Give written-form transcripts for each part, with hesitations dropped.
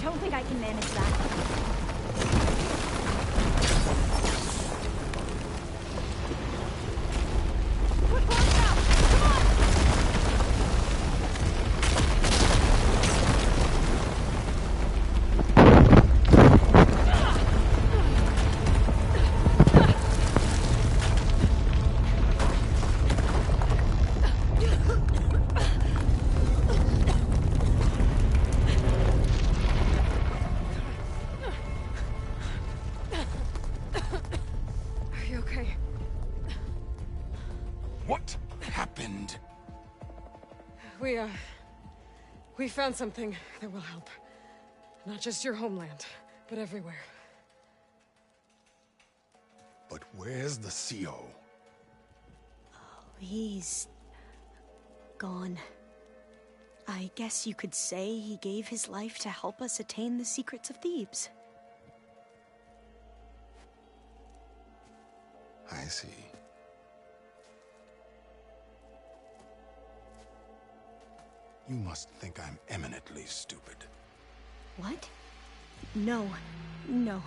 don't think I can manage that. We found something that will help. Not just your homeland, but everywhere. But where's the CO? He's gone. I guess you could say he gave his life to help us attain the secrets of Thebes. I see. You must think I'm eminently stupid. What? No. No.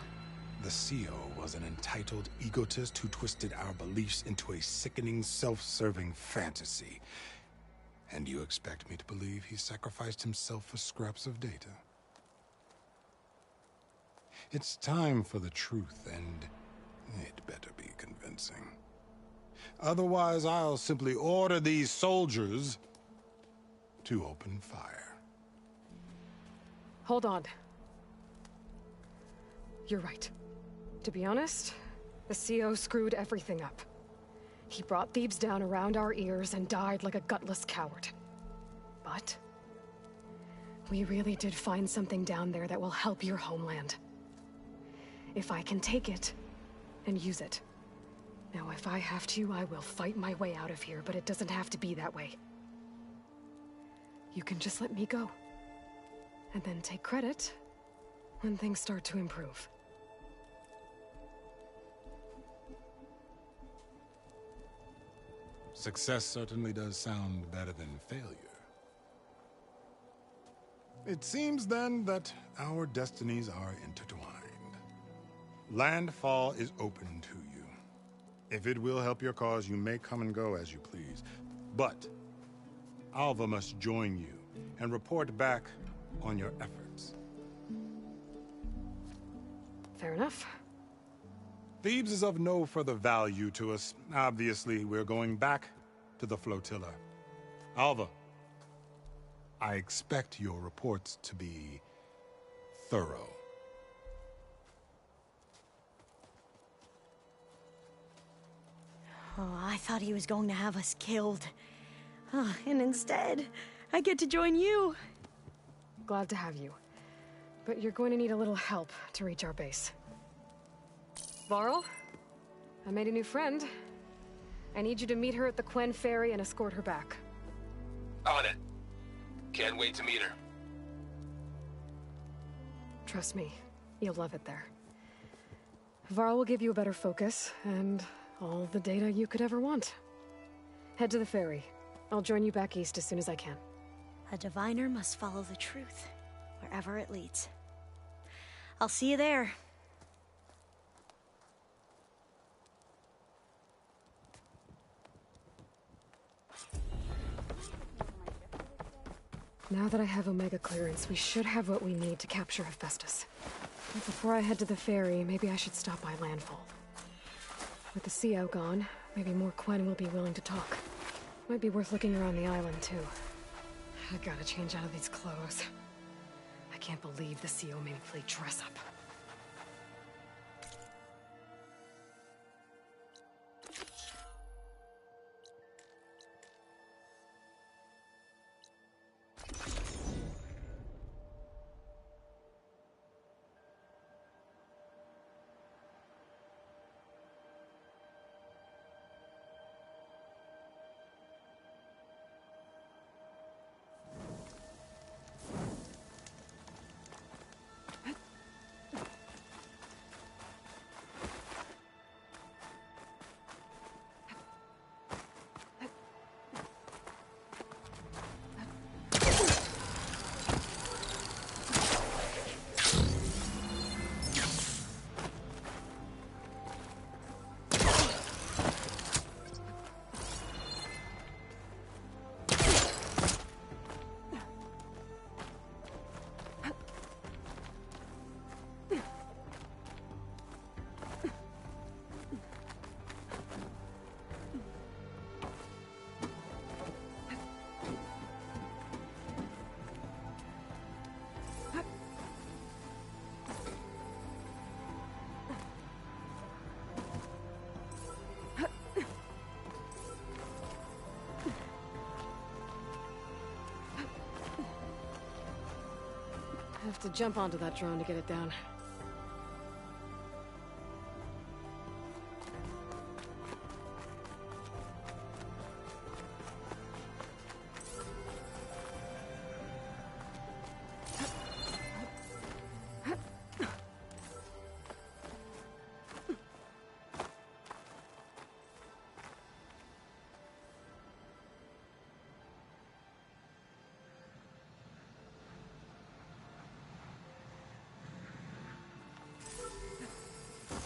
The CO was an entitled egotist who twisted our beliefs into a sickening, self-serving fantasy. And you expect me to believe he sacrificed himself for scraps of data? It's time for the truth, and it better be convincing. Otherwise, I'll simply order these soldiers to open fire. Hold on. You're right. To be honest, the CO screwed everything up. He brought Thebes down around our ears and died like a gutless coward. But we really did find something down there that will help your homeland. If I can take it and use it. Now, if I have to, I will fight my way out of here, but it doesn't have to be that way. You can just let me go. And then take credit when things start to improve. Success certainly does sound better than failure. It seems then that our destinies are intertwined. Landfall is open to you. If it will help your cause, you may come and go as you please. But Alva must join you and report back on your efforts. Fair enough. Thebes is of no further value to us. Obviously, we're going back to the flotilla. Alva, I expect your reports to be thorough. Oh, I thought he was going to have us killed. Oh, and instead, I get to join you. Glad to have you. But you're going to need a little help to reach our base. Varl, I made a new friend. I need you to meet her at the Quen Ferry and escort her back. On it. Can't wait to meet her. Trust me, you'll love it there. Varl will give you a better focus, and all the data you could ever want. Head to the ferry. I'll join you back east as soon as I can. A diviner must follow the truth, wherever it leads. I'll see you there. Now that I have Omega clearance, we should have what we need to capture Hephaestus. But before I head to the ferry, maybe I should stop by Landfall. With the CO gone, maybe more Quen will be willing to talk. Might be worth looking around the island, too. I gotta change out of these clothes. I can't believe the CO made me play dress up. I have to jump onto that drone to get it down.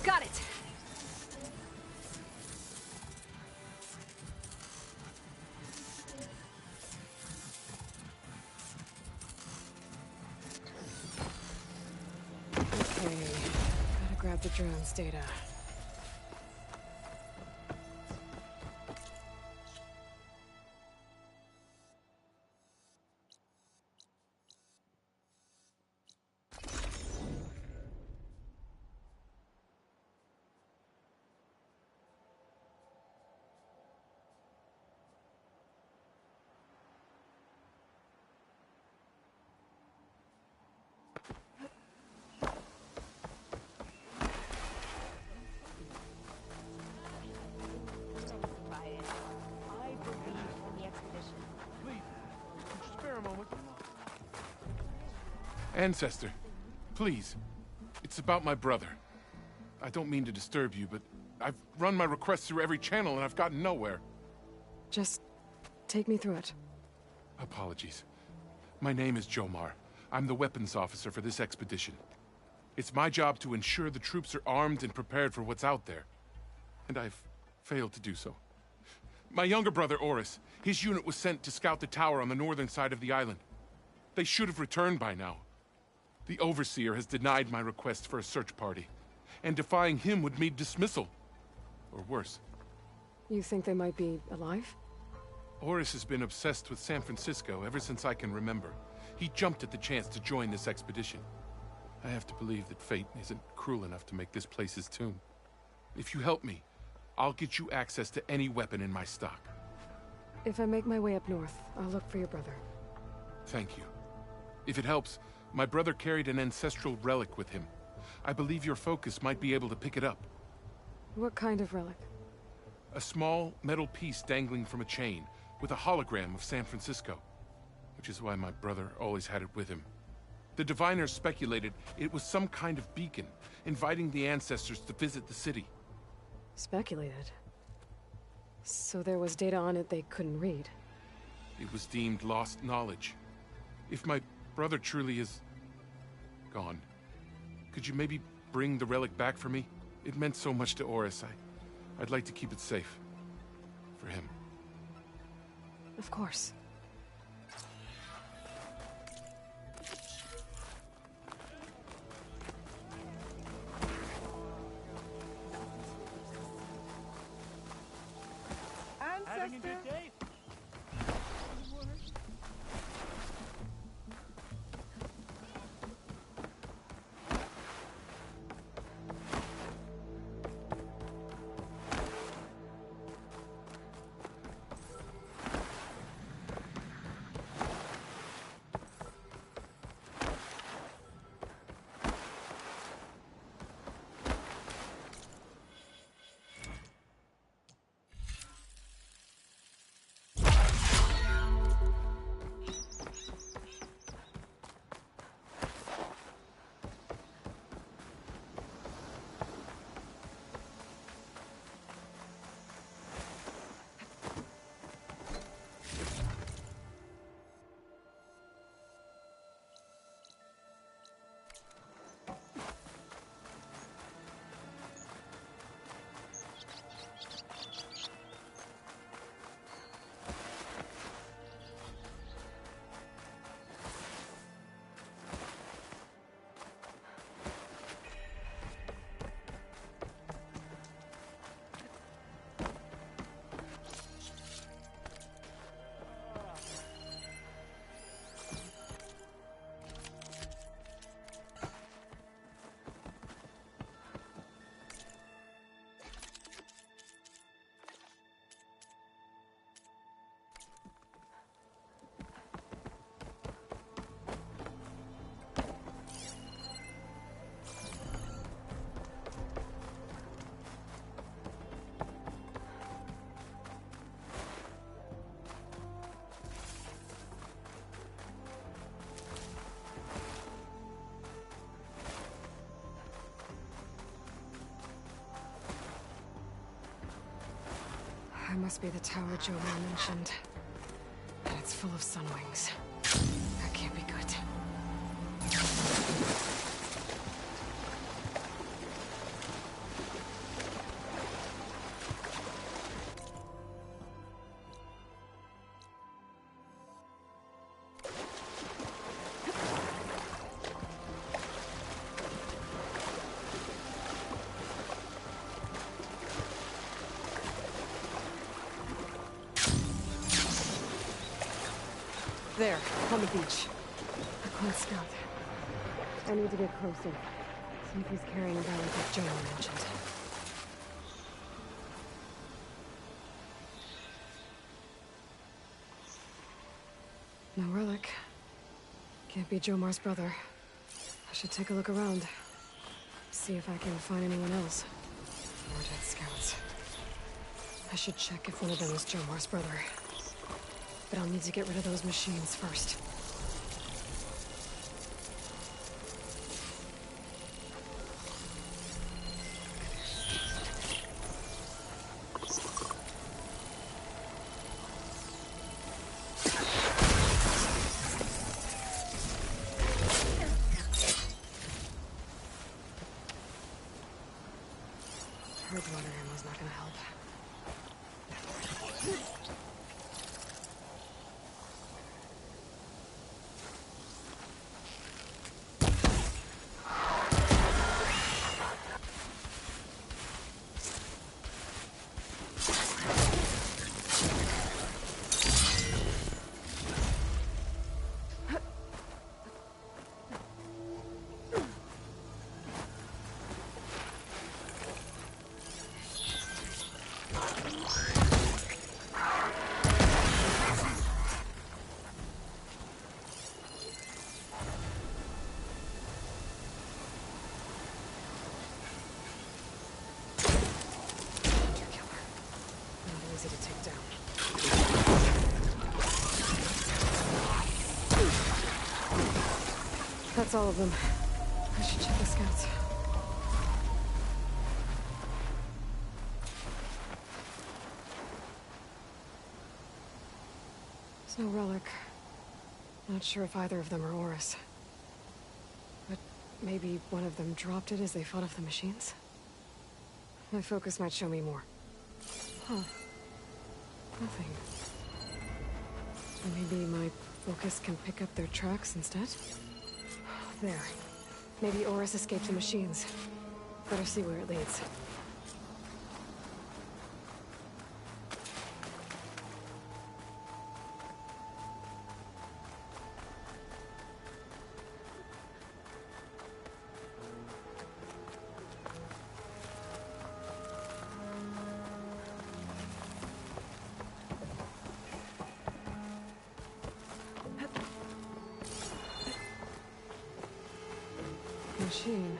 Got it! Okay, gotta grab the drone's data. Ancestor, please. It's about my brother. I don't mean to disturb you, but I've run my requests through every channel and I've gotten nowhere. Just take me through it. Apologies. My name is Jomar. I'm the weapons officer for this expedition. It's my job to ensure the troops are armed and prepared for what's out there. And I've failed to do so. My younger brother, Oris, his unit was sent to scout the tower on the northern side of the island. They should have returned by now. The Overseer has denied my request for a search party, and defying him would mean dismissal. Or worse. You think they might be alive? Oris has been obsessed with San Francisco ever since I can remember. He jumped at the chance to join this expedition. I have to believe that fate isn't cruel enough to make this place his tomb. If you help me, I'll get you access to any weapon in my stock. If I make my way up north, I'll look for your brother. Thank you. If it helps, my brother carried an ancestral relic with him. I believe your focus might be able to pick it up. What kind of relic? A small metal piece dangling from a chain, with a hologram of San Francisco. Which is why my brother always had it with him. The diviners speculated it was some kind of beacon, inviting the ancestors to visit the city. Speculated? So there was data on it they couldn't read? It was deemed lost knowledge. If my brother truly is gone, could you maybe bring the relic back for me? It meant so much to Oris. I'd like to keep it safe. For him. Of course. Having a good day? Must be the tower Jomar mentioned. And it's full of sunwings. That can't be good. There, on the beach. A close scout. I need to get closer. See if he's carrying a relic like Jomar mentioned. No relic. Can't be Jomar's brother. I should take a look around. See if I can find anyone else. More dead scouts. I should check if one of them is Jomar's brother. But I'll need to get rid of those machines first. Hardwater ammo's not gonna help. Easy to take down. That's all of them. I should check the scouts. There's no relic. Not sure if either of them are Oris. But maybe one of them dropped it as they fought off the machines? My focus might show me more. Huh. Nothing. Maybe my focus can pick up their tracks instead? There. Maybe Oris escaped the machines. Better see where it leads. Machine.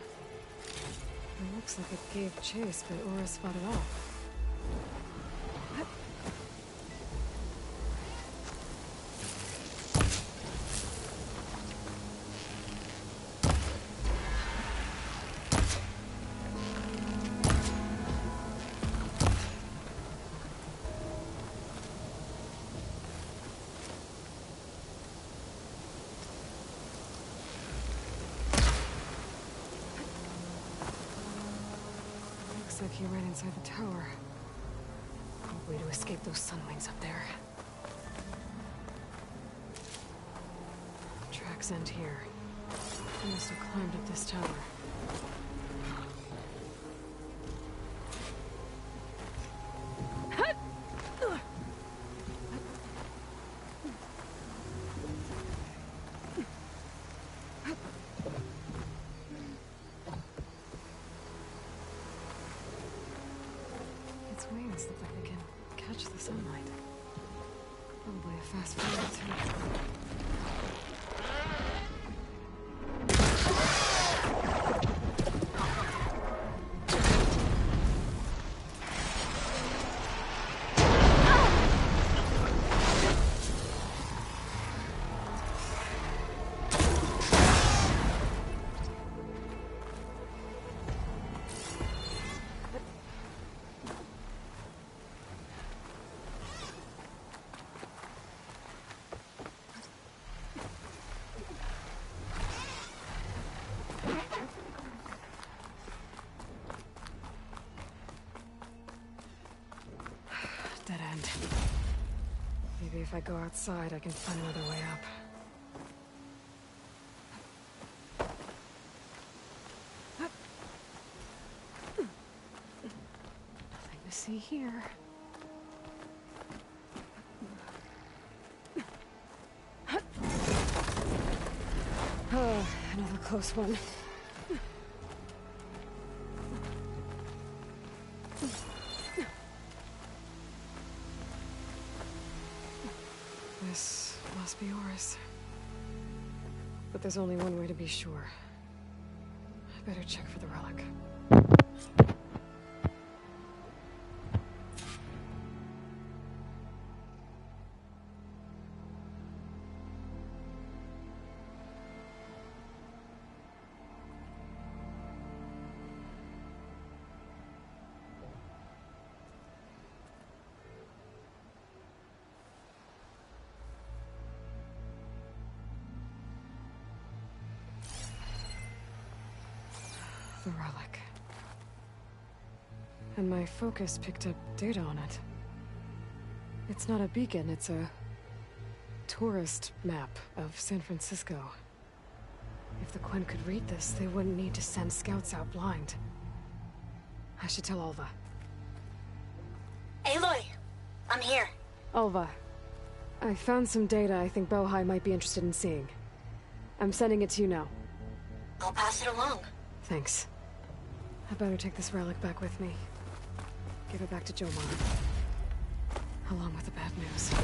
It looks like it gave chase, but Oris fought it off. Looks like he ran inside the tower. Probably to escape those sunwings up there. Tracks end here. He must have climbed up this tower. Its wings look like they can catch the sunlight. Probably a fast flight too. if I go outside, I can find another way up. Nothing to see here. Oh, another close one. This must be Horus. But there's only one way to be sure. I better check for the relic. The relic. And my focus picked up data on it. It's not a beacon, it's a tourist map of San Francisco. If the Quen could read this, they wouldn't need to send scouts out blind. I should tell Alva. Aloy! I'm here. Alva, I found some data I think Bohai might be interested in seeing. I'm sending it to you now. I'll pass it along. Thanks. I better take this relic back with me. Give it back to Jomar. Along with the bad news.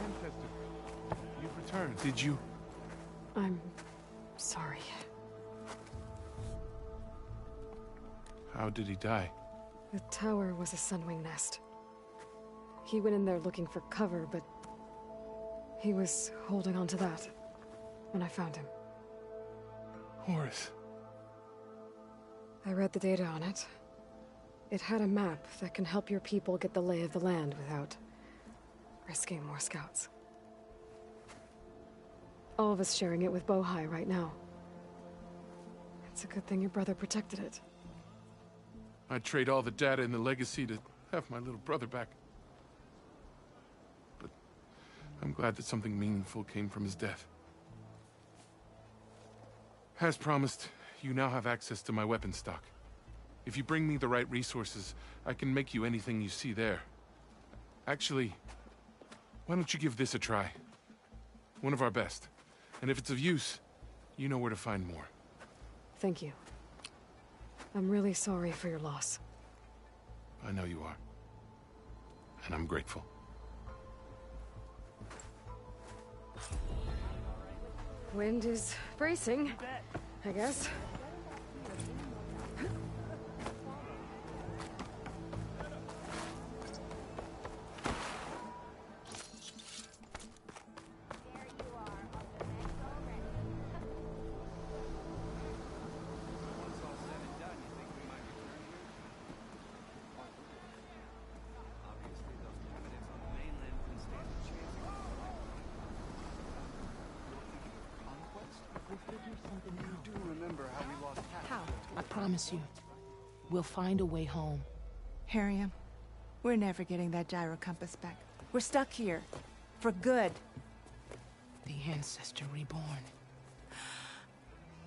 Ancestor, you've returned. Did you? I'm sorry. How did he die? The tower was a Sunwing nest. He went in there looking for cover, but he was holding on to that when I found him. Horus. I read the data on it. It had a map that can help your people get the lay of the land without risking more scouts. All of us sharing it with Bohai right now. It's a good thing your brother protected it. I'd trade all the data in the legacy to have my little brother back. But I'm glad that something meaningful came from his death. As promised, you now have access to my weapon stock. If you bring me the right resources, I can make you anything you see there. Actually, why don't you give this a try? One of our best. And if it's of use, you know where to find more. Thank you. I'm really sorry for your loss. I know you are. And I'm grateful. Wind is bracing, I guess. I promise you, we'll find a way home. Harium, we're never getting that gyro compass back. We're stuck here. For good. The Ancestor reborn.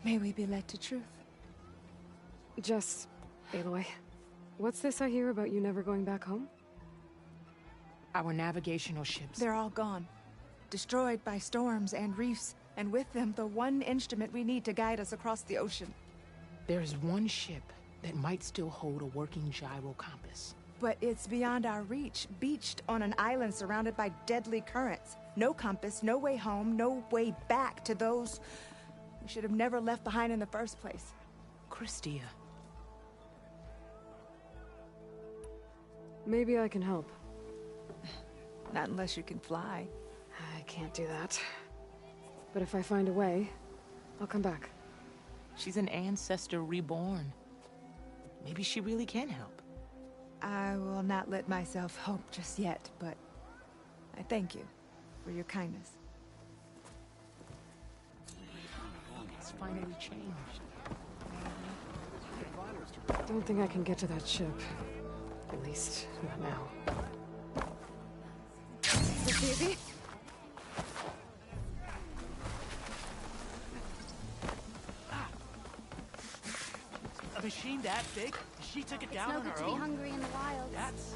May we be led to truth. Just, Aloy, what's this I hear about you never going back home? Our navigational ships. They're all gone. Destroyed by storms and reefs, and with them the one instrument we need to guide us across the ocean. There is one ship that might still hold a working gyro compass. But it's beyond our reach, beached on an island surrounded by deadly currents. No compass, no way home, no way back to those we should have never left behind in the first place. Christia. Maybe I can help. Not unless you can fly. I can't do that. But if I find a way, I'll come back. She's an Ancestor reborn. Maybe she really can help. I will not let myself hope just yet, but I thank you. for your kindness. It's finally changed. Don't think I can get to that ship. At least, not now. Is this easy? A machine that big? She took it It's down no on good her to be own? hungry in the wild. That's...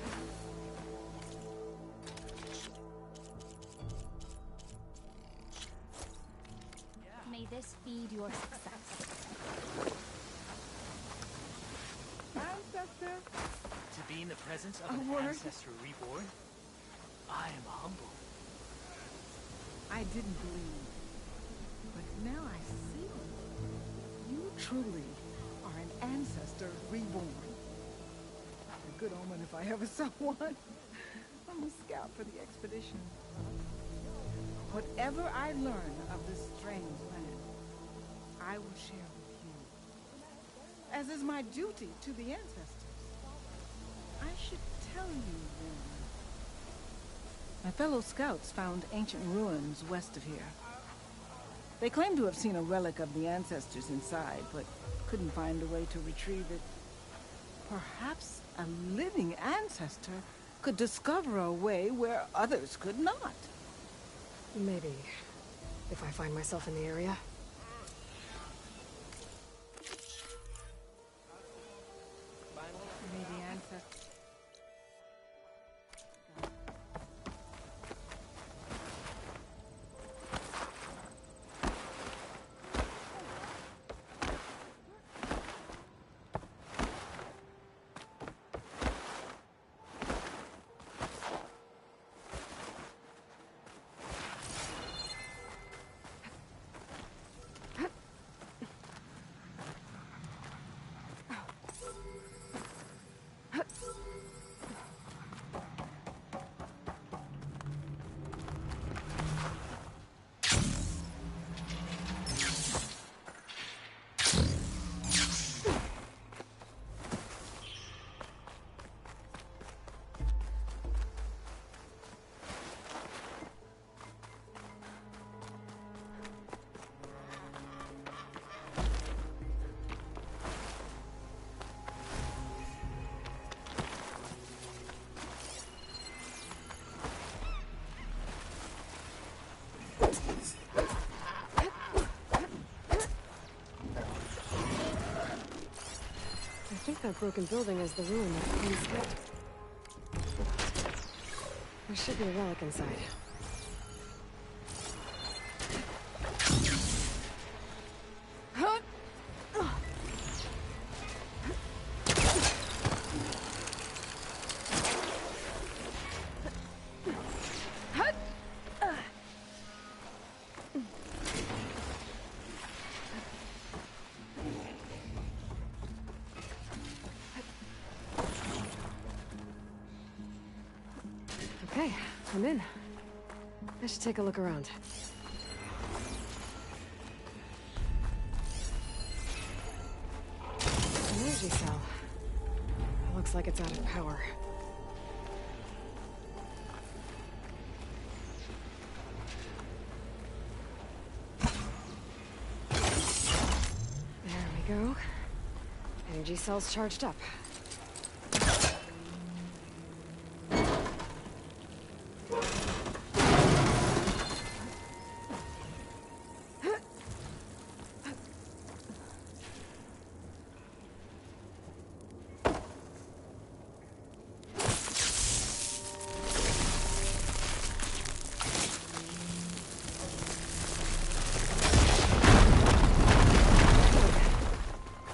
May this feed your success. Ancestor! To be in the presence of A an word? ancestor reborn? I am humble. I didn't believe, but now I see. You truly are an ancestor reborn. A good omen if I ever saw one. I'm a scout for the expedition. Whatever I learn of this strange land, I will share with you. As is my duty to the ancestors. I should tell you then. My fellow scouts found ancient ruins west of here. They claim to have seen a relic of the ancestors inside, but couldn't find a way to retrieve it. Perhaps a living ancestor could discover a way where others could not. Maybe. If I find myself in the area. May the ancestors... I think that broken building is the ruin that Queen's hit. There should be a relic inside. Okay, I'm in. I should take a look around. An energy cell. It looks like it's out of power. There we go. Energy cell's charged up.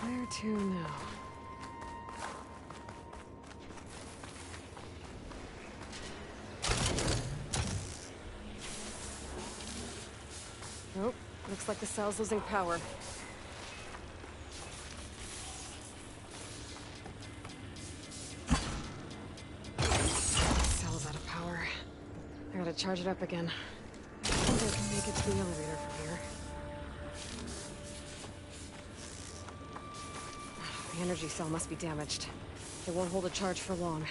Where to now? Nope. Looks like the cell's losing power. Cell's out of power. I gotta charge it up again. I think I can make it to the elevator from here. The energy cell must be damaged. It won't hold a charge for long.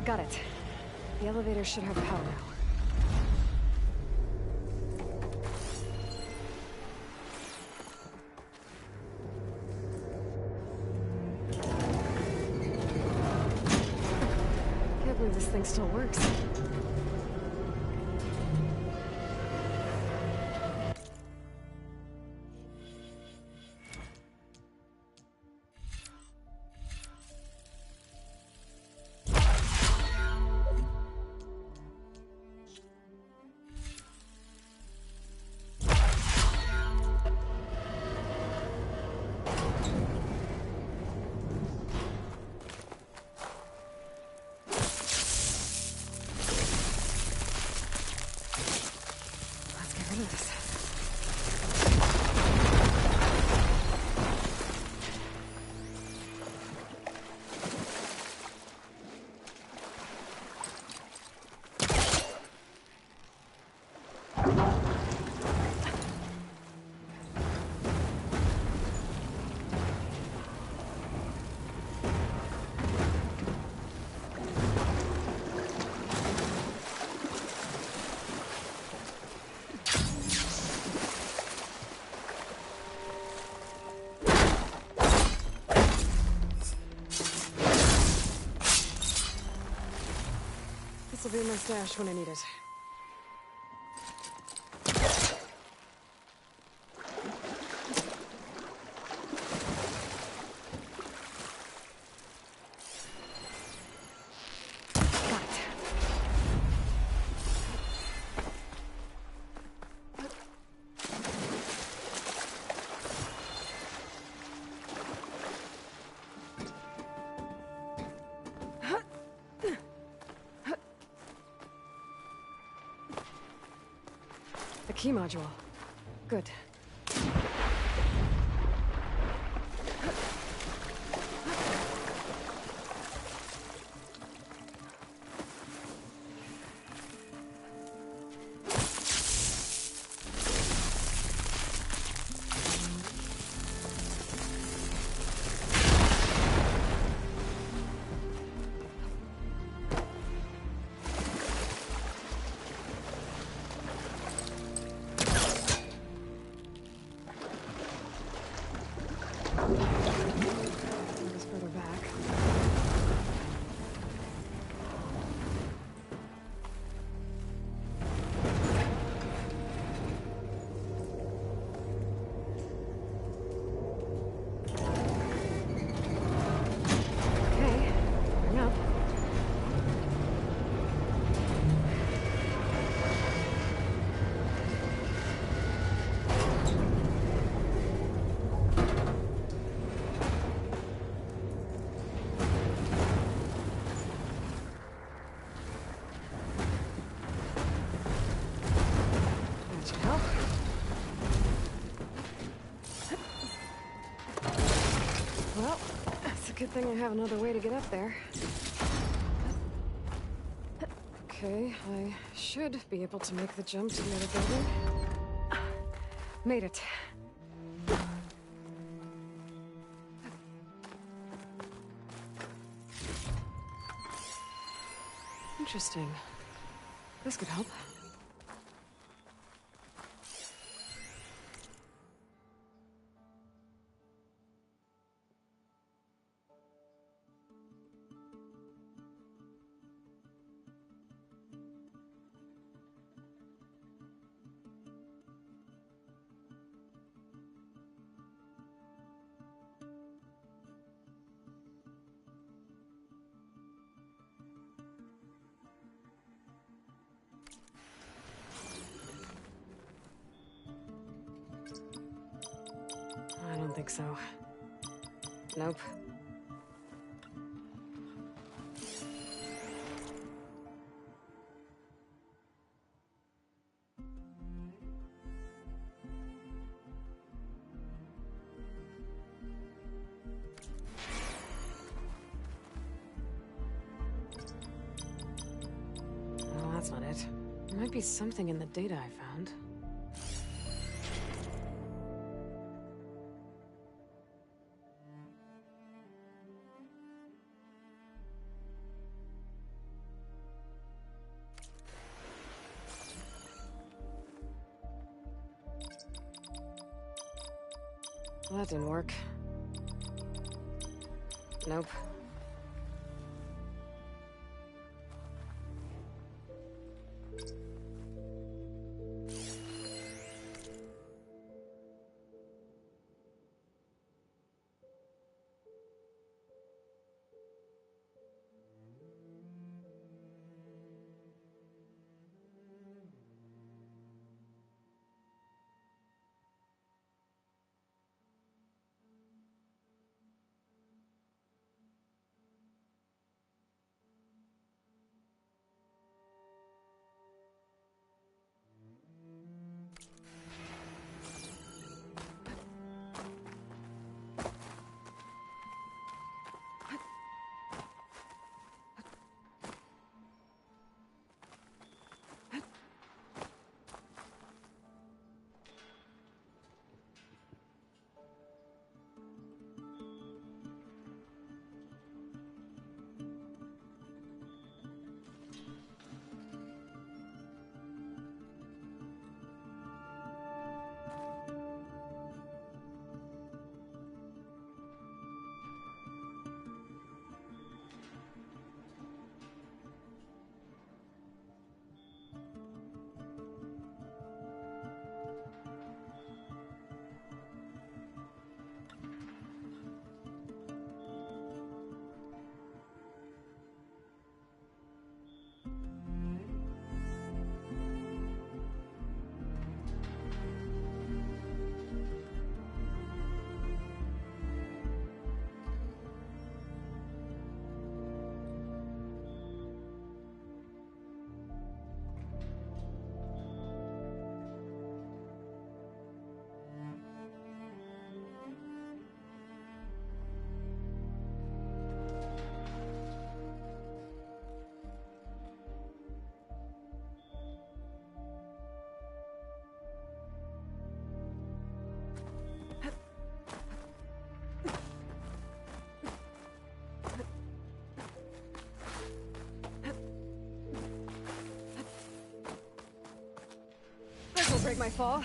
Got it. The elevator should have power now. Can't believe this thing still works. This'll be my stash when I need it. The key module. Good. Further back. Okay, bring up. That should help. Well, it's a good thing I have another way to get up there. Okay, I should be able to make the jump to the other building. Made it. Interesting. This could help. I don't think so. Nope. No, that's not it. There might be something in the data I found. Well, that didn't work. Nope. This'll break my fall.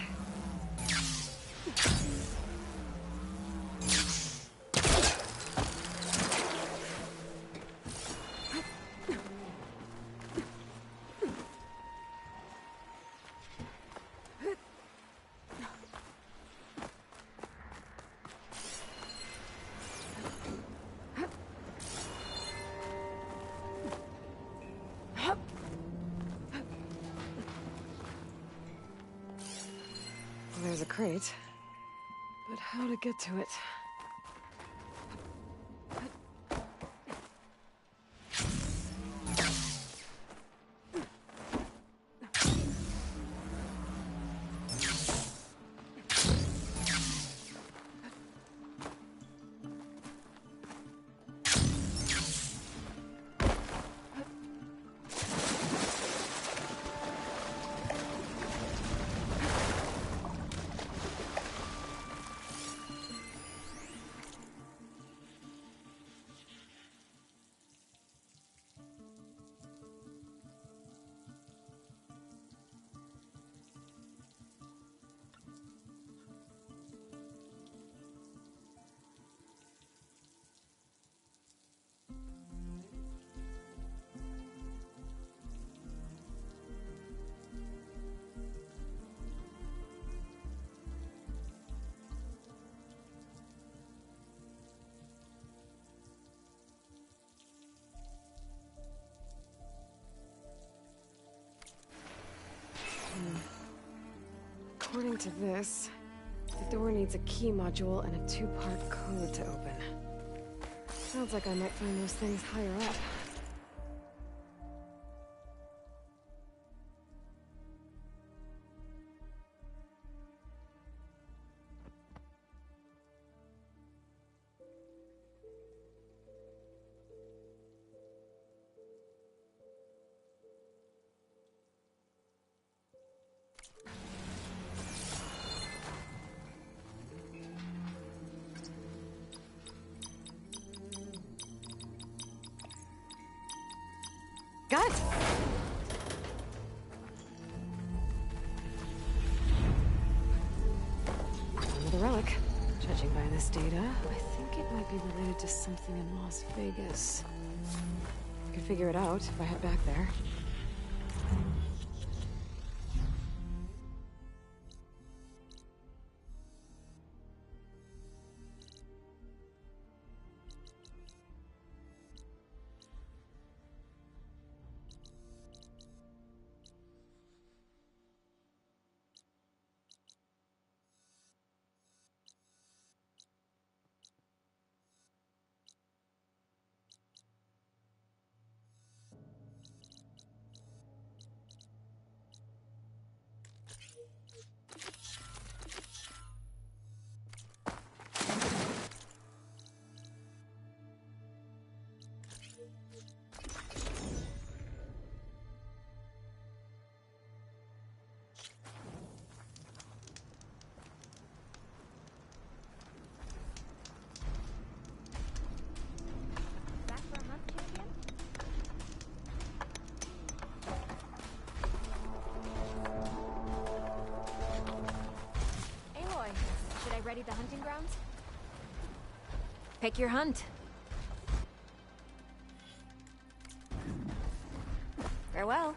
There's a crate, but how to get to it? According to this, the door needs a key module and a two-part code to open. Sounds like I might find those things higher up. Got it! Another relic. Judging by this data, I think it might be related to something in Las Vegas. I could figure it out if I head back there. Ready the hunting grounds? Pick your hunt. Farewell.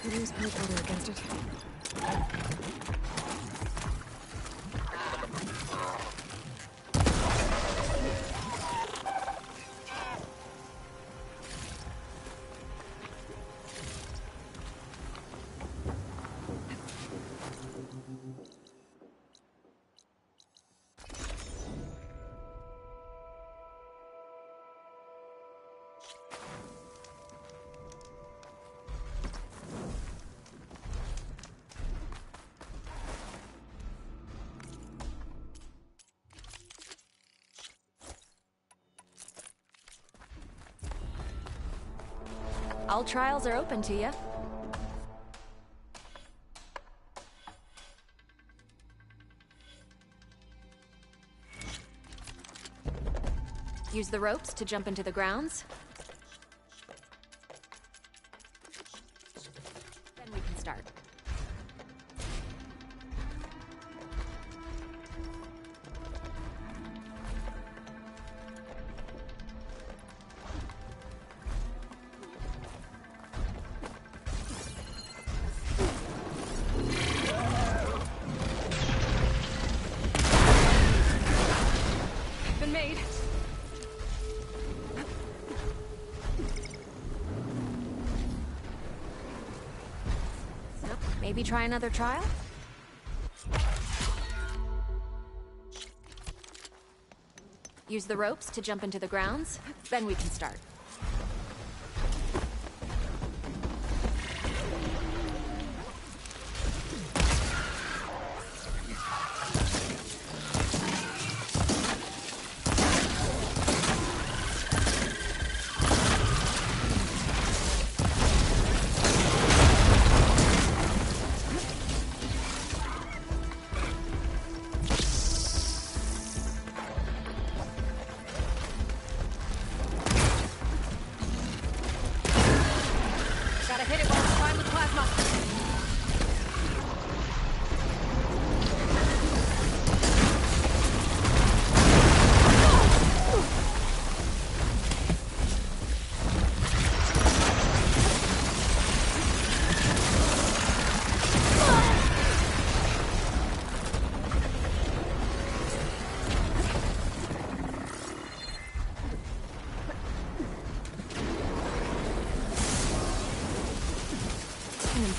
Use pipe water against it. All trials are open to you. Use the ropes to jump into the grounds. Then we can start. Maybe try another trial? Use the ropes to jump into the grounds, then we can start.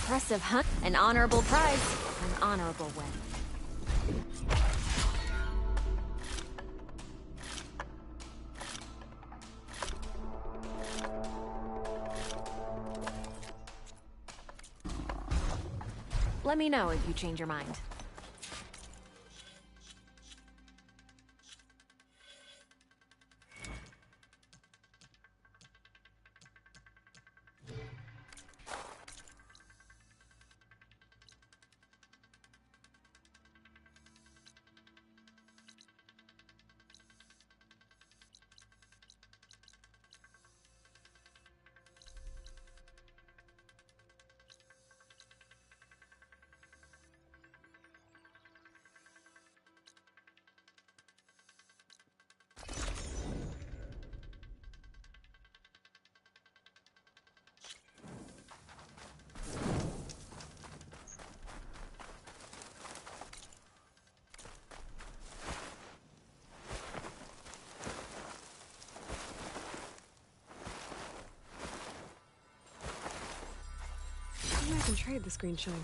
Impressive hunt. An honorable prize. An honorable win. Let me know if you change your mind. Maybe I can trade this green shine.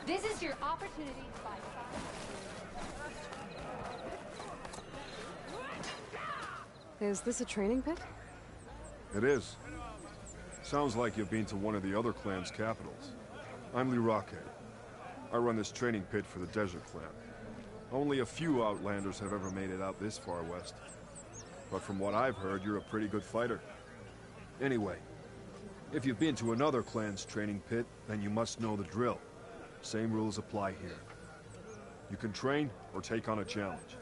This is your opportunity to buy Is this a training pit? It is. Sounds like you've been to one of the other clan's capitals. I'm Lyrake. I run this training pit for the Desert Clan. Only a few Outlanders have ever made it out this far west. But from what I've heard, you're a pretty good fighter. Anyway, if you've been to another clan's training pit, then you must know the drill. Same rules apply here. You can train or take on a challenge.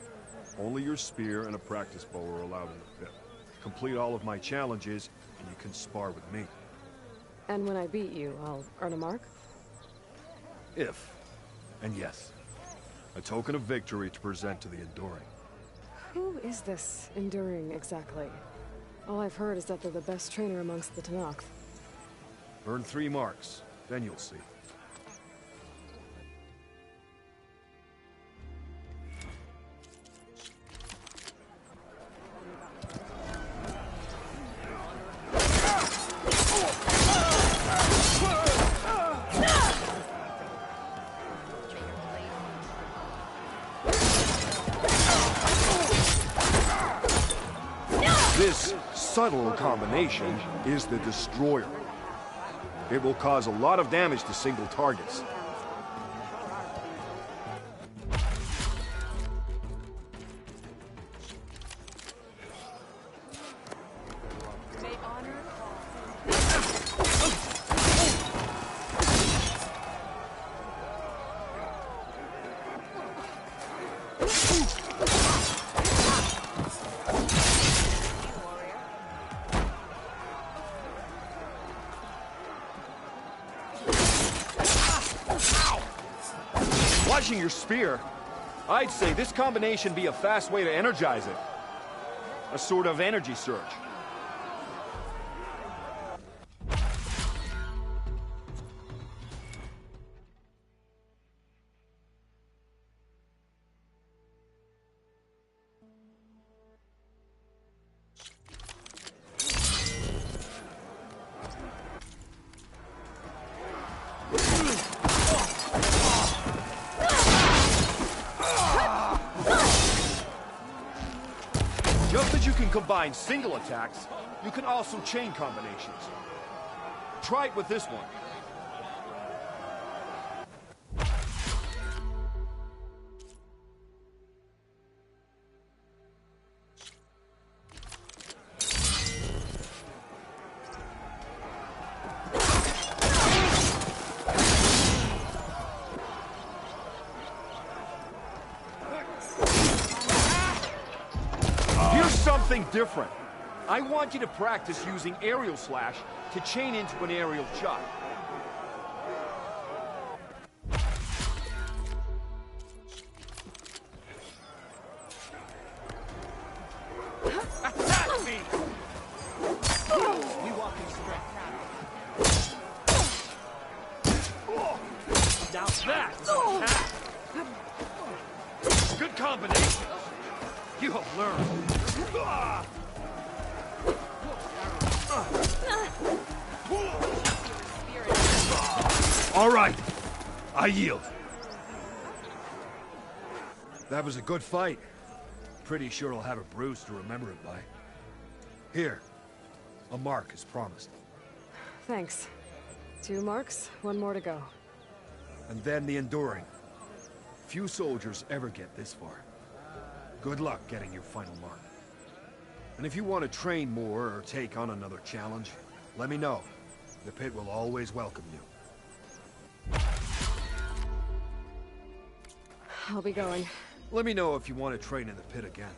Only your spear and a practice bow are allowed in the pit. Complete all of my challenges, and you can spar with me. And when I beat you, I'll earn a mark? If. And yes. A token of victory to present to the Enduring. Who is this Enduring exactly? All I've heard is that they're the best trainer amongst the Tenakth. Earn 3 marks, then you'll see. This subtle combination is the Destroyer. It will cause a lot of damage to single targets. Watching your spear, I'd say this combination be a fast way to energize it. A sort of energy surge. Just as you can combine single attacks, you can also chain combinations. Try it with this one. Something different. I want you to practice using aerial slash to chain into an aerial shot. Now that's an attack! Good combination! You have learned. All right, I yield. That was a good fight. Pretty sure I'll have a bruise to remember it by. Here, a mark as promised. Thanks. 2 marks, 1 more to go. And then the Enduring. Few soldiers ever get this far. Good luck getting your final mark. And if you want to train more or take on another challenge, let me know. The pit will always welcome you. I'll be going. Let me know if you want to train in the pit again.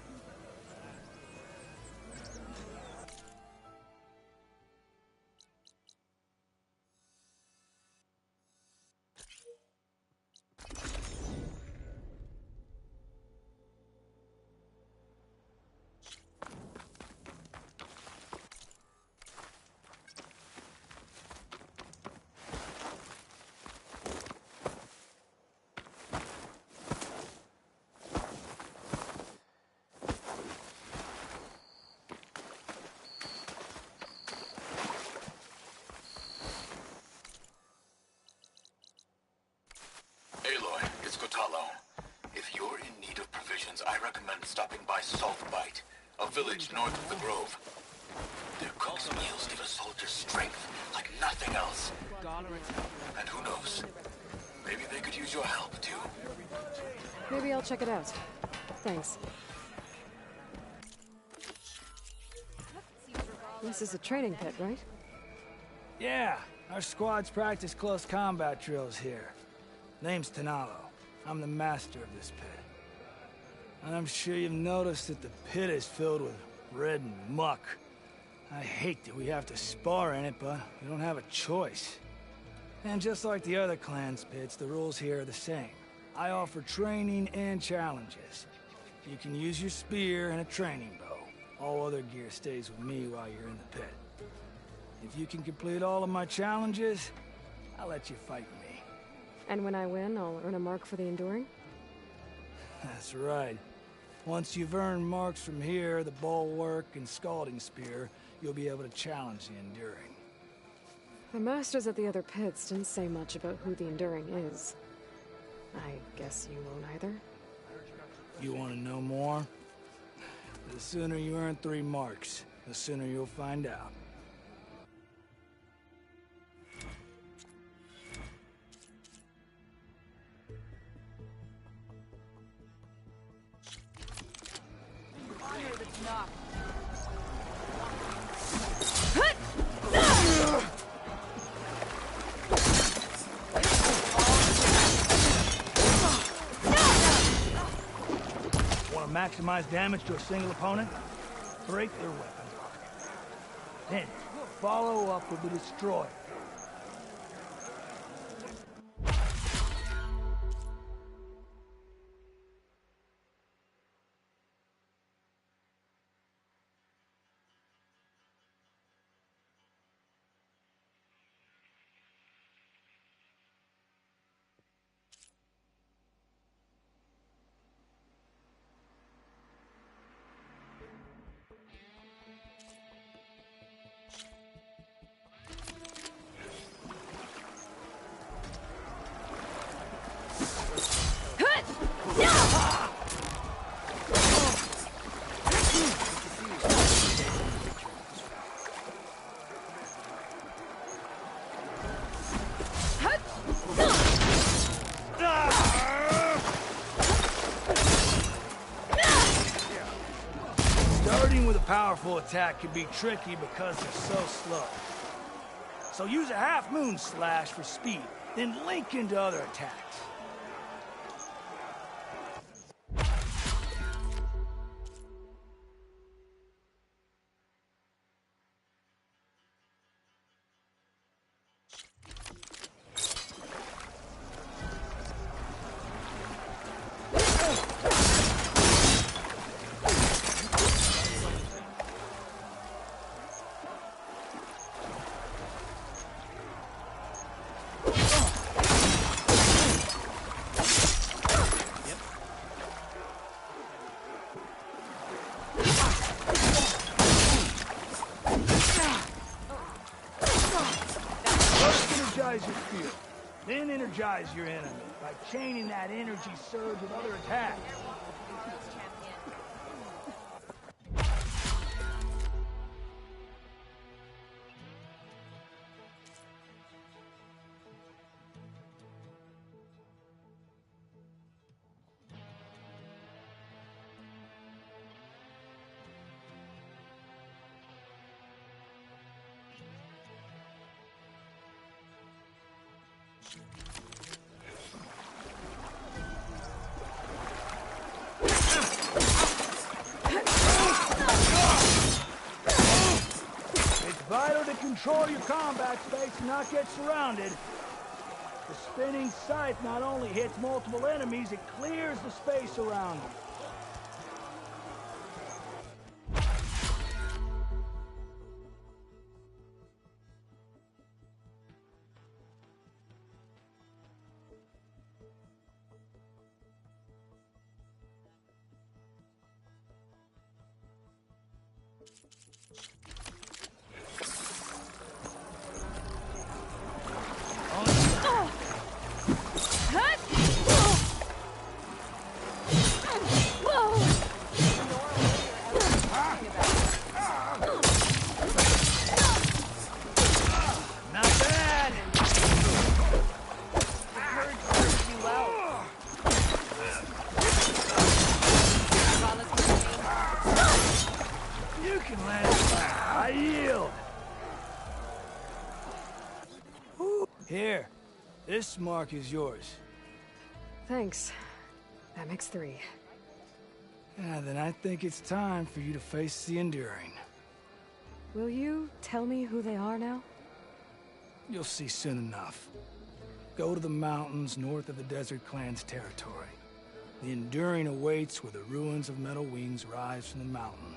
Aloy, it's Kotallo. If you're in need of provisions, I recommend stopping by Saltbite, a village north of the Grove. Their cook's meals give a soldier strength like nothing else. And who knows? Maybe they could use your help, too. Maybe I'll check it out. Thanks. This is a training pit, right? Yeah, our squads practice close combat drills here. Name's Tanalo. I'm the master of this pit. And I'm sure you've noticed that the pit is filled with red muck. I hate that we have to spar in it, but we don't have a choice. And just like the other clan's pits, the rules here are the same. I offer training and challenges. You can use your spear and a training bow. All other gear stays with me while you're in the pit. If you can complete all of my challenges, I'll let you fight me. And when I win, I'll earn a mark for the Enduring? That's right. Once you've earned marks from here, the Bulwark and Scalding Spear, you'll be able to challenge the Enduring. The masters at the other pits didn't say much about who the Enduring is. I guess you won't either? You want to know more? The sooner you earn 3 marks, the sooner you'll find out. Maximize damage to a single opponent, break their weapon lock. Then, follow up with the Destroyer. Powerful attack can be tricky because they're so slow. So use a half-moon slash for speed, then link into other attacks. Then energize your enemy by chaining that energy surge with other attacks. Vital to control your combat space and not get surrounded. The spinning scythe not only hits multiple enemies, it clears the space around them. Here, this mark is yours. Thanks. That makes 3. Yeah, then I think it's time for you to face the Enduring. Will you tell me who they are now? You'll see soon enough. Go to the mountains north of the Desert Clan's territory. The Enduring awaits where the ruins of Metal Wings rise from the mountain.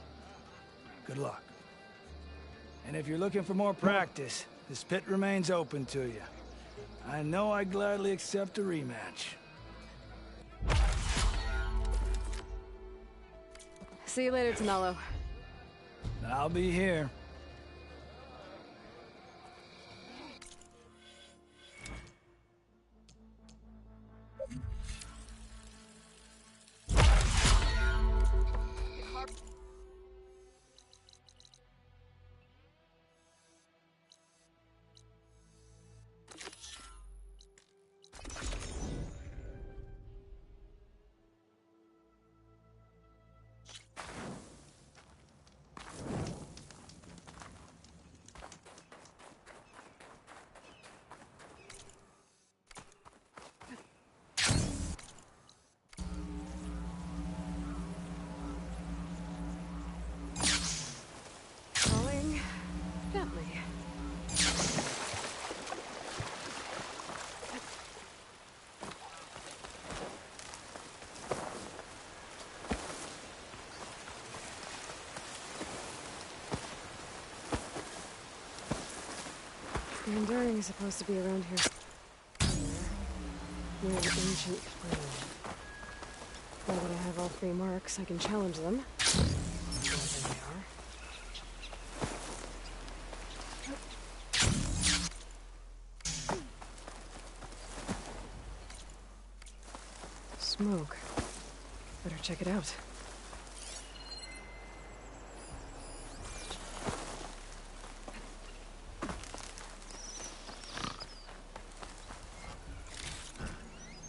Good luck. And if you're looking for more practice, this pit remains open to you. I know I'd gladly accept a rematch. See you later, Tanalo. I'll be here. The Enduring is supposed to be around here somewhere, near the ancient plain. Now that I have all 3 marks, I can challenge them. Wherever they are. Smoke. Better check it out.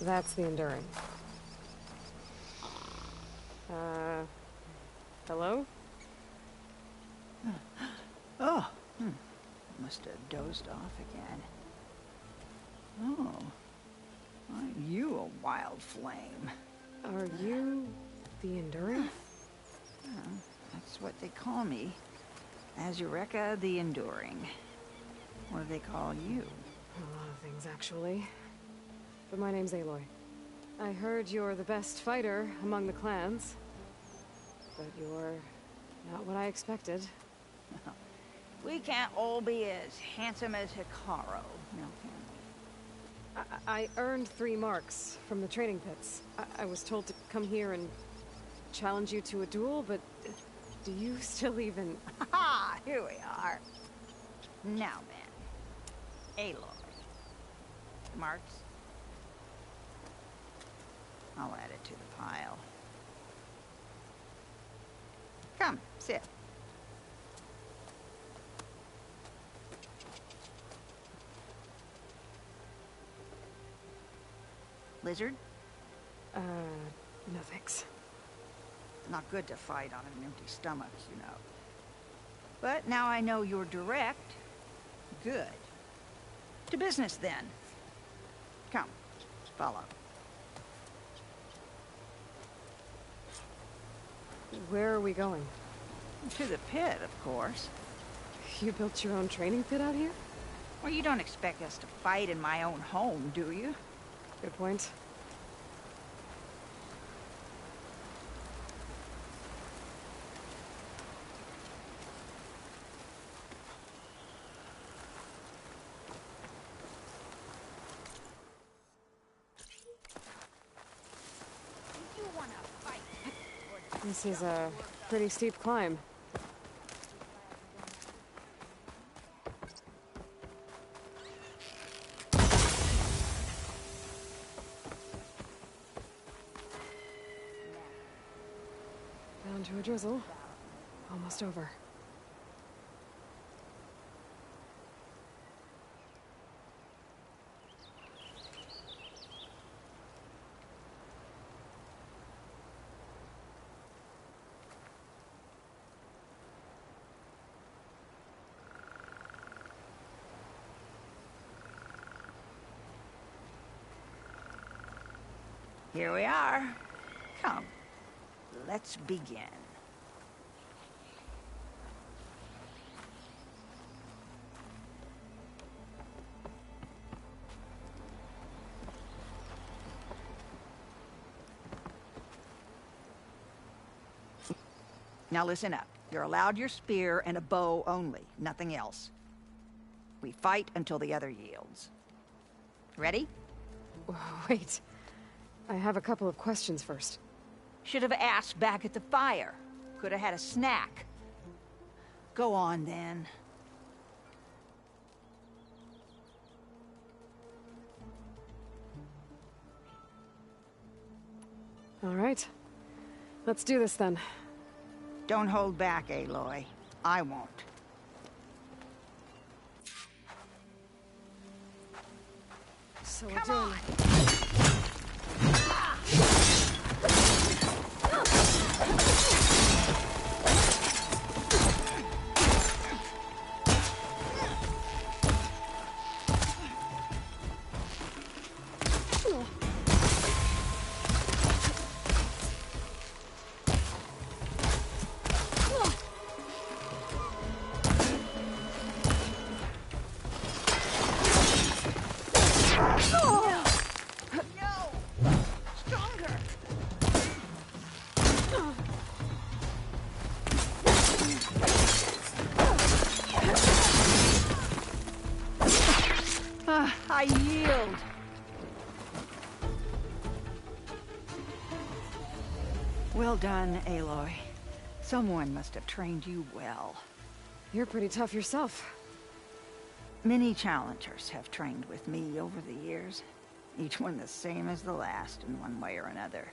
That's the Enduring. Hello? Oh, must have dozed off again. Oh, aren't you a wild flame? Are you the Enduring? That's what they call me. Azureka the Enduring. What do they call you? A lot of things, actually. But my name's Aloy. I heard you're the best fighter among the clans. But you're not what I expected. We can't all be as handsome as Hikaru, now can we? I earned 3 marks from the training pits. I was told to come here and challenge you to a duel, but do you still even... Ha! Here we are. Now then, Aloy. smarts. I'll add it to the pile. Come, sit. Lizard? No thanks. Not good to fight on an empty stomach, you know. But now I know you're direct. Good. To business, then. Come, follow. Where are we going? To the pit, of course. You built your own training pit out here? Well, you don't expect us to fight in my own home, do you? Good point. This is a pretty steep climb. Down to a drizzle. Almost over. Here we are. Come, let's begin. Now listen up. You're allowed your spear and a bow only, nothing else. We fight until the other yields. Ready? Wait. I have a couple of questions first. Should have asked back at the fire. Could have had a snack. Go on, then. All right. Let's do this, then. Don't hold back, Aloy. I won't. So we're doing... I yield. Well done, Aloy. Someone must have trained you well. You're pretty tough yourself. Many challengers have trained with me over the years. Each one the same as the last in one way or another.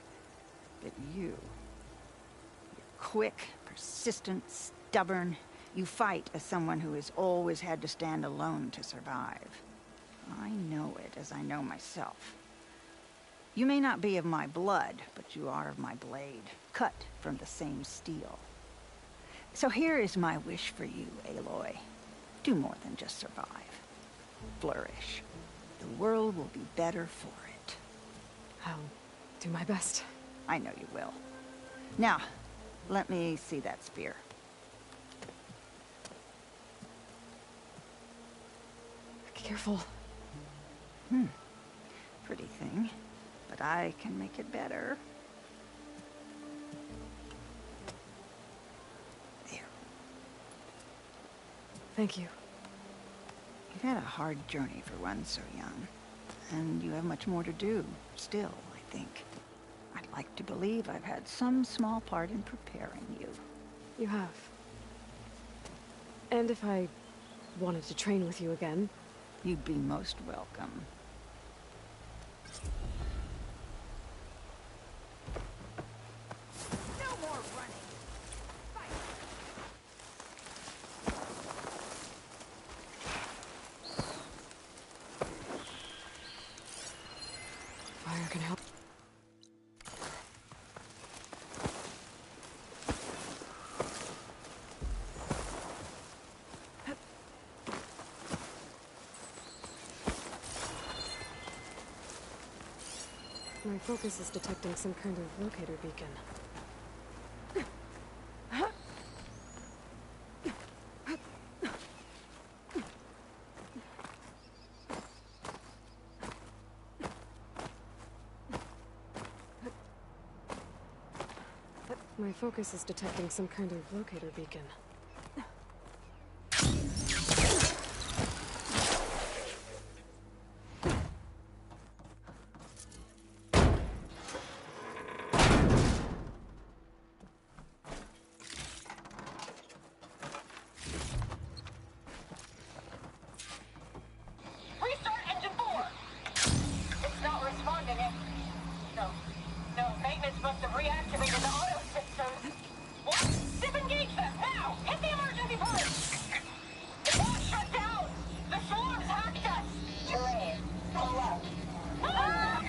But you're quick, persistent, stubborn. You fight as someone who has always had to stand alone to survive. I know it as I know myself. You may not be of my blood, but you are of my blade, cut from the same steel. So here is my wish for you, Aloy. Do more than just survive. Flourish. The world will be better for it. I'll do my best. I know you will. Now, let me see that spear. Careful. Pretty thing, but I can make it better. There. Thank you. You've had a hard journey for one so young, and you have much more to do, still, I think. I'd like to believe I've had some small part in preparing you. You have. And if I wanted to train with you again... You'd be most welcome. Fire can help. My focus is detecting some kind of locator beacon. My focus is detecting some kind of locator beacon. Restart engine 4! It's not responding. No, maintenance must have reactivated the auto systems. What? Disengage them, now! Hit the emergency button! The bot shut down! The swarms hacked us! Terrain, pull up. Ah!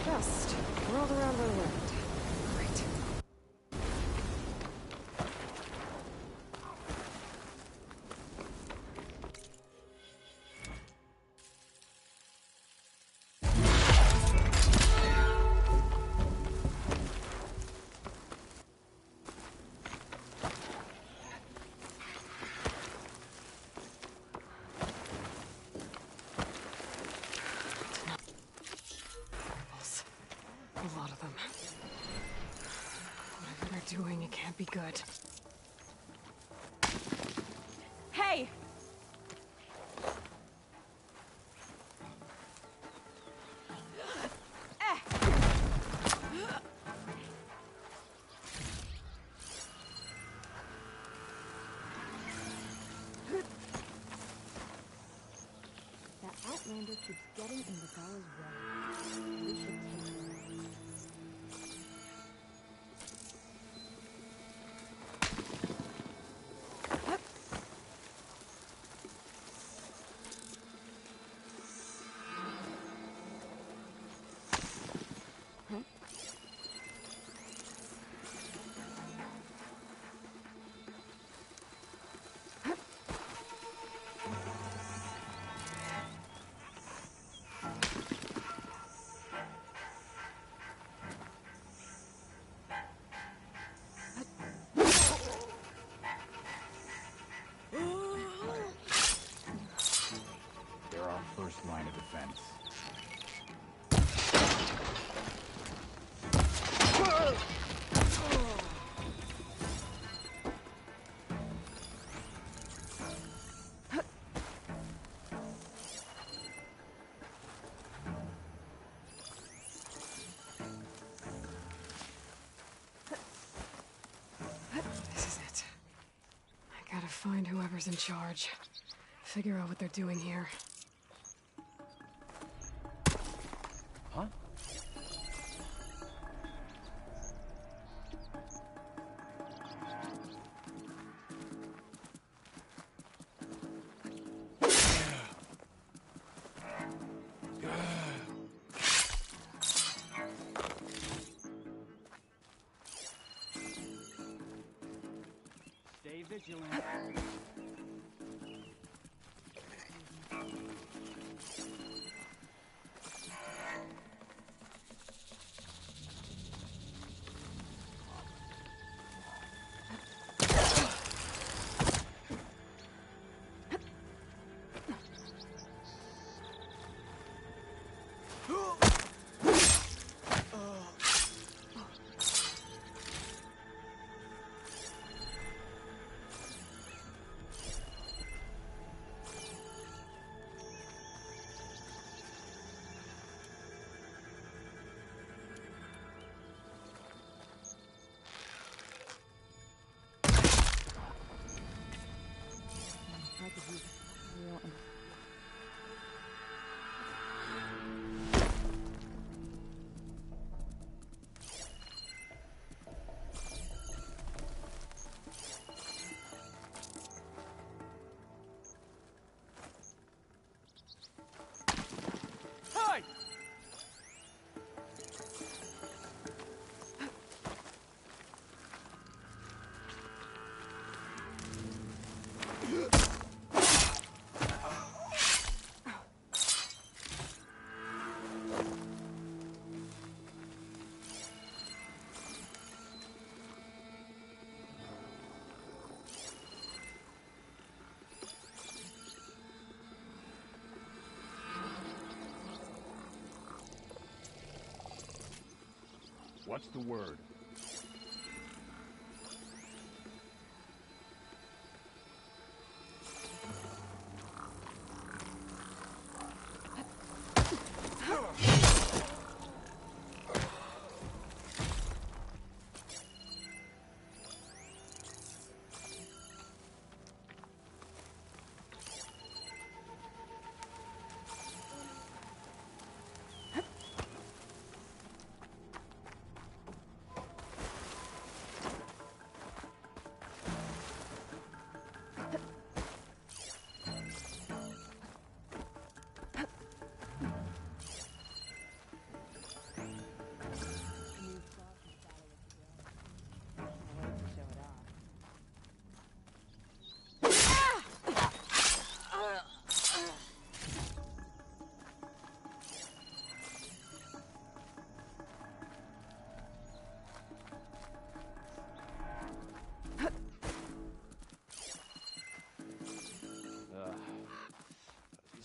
Dust. Whirled around by the wind. Great. A lot of them. Whatever they're doing, it can't be good. Hey! That Outlander keeps getting in the Gala's way. We should take her. find whoever's in charge. Figure out what they're doing here. Huh? Stay vigilant. What's the word?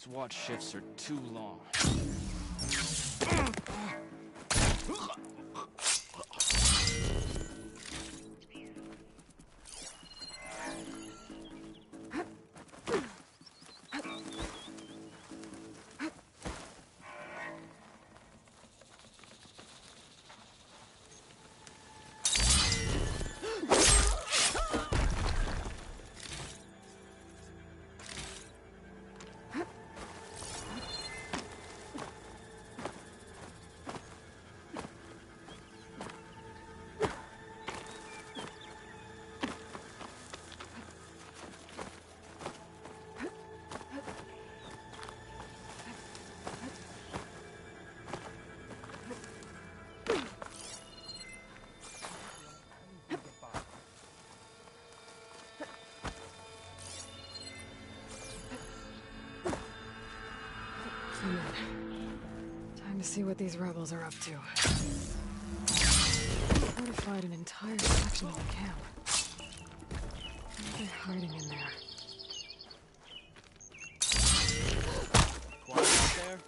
These watch shifts are too long. Time to see what these rebels are up to. Fortified an entire section of the camp. What are they hiding in there? Quiet out there.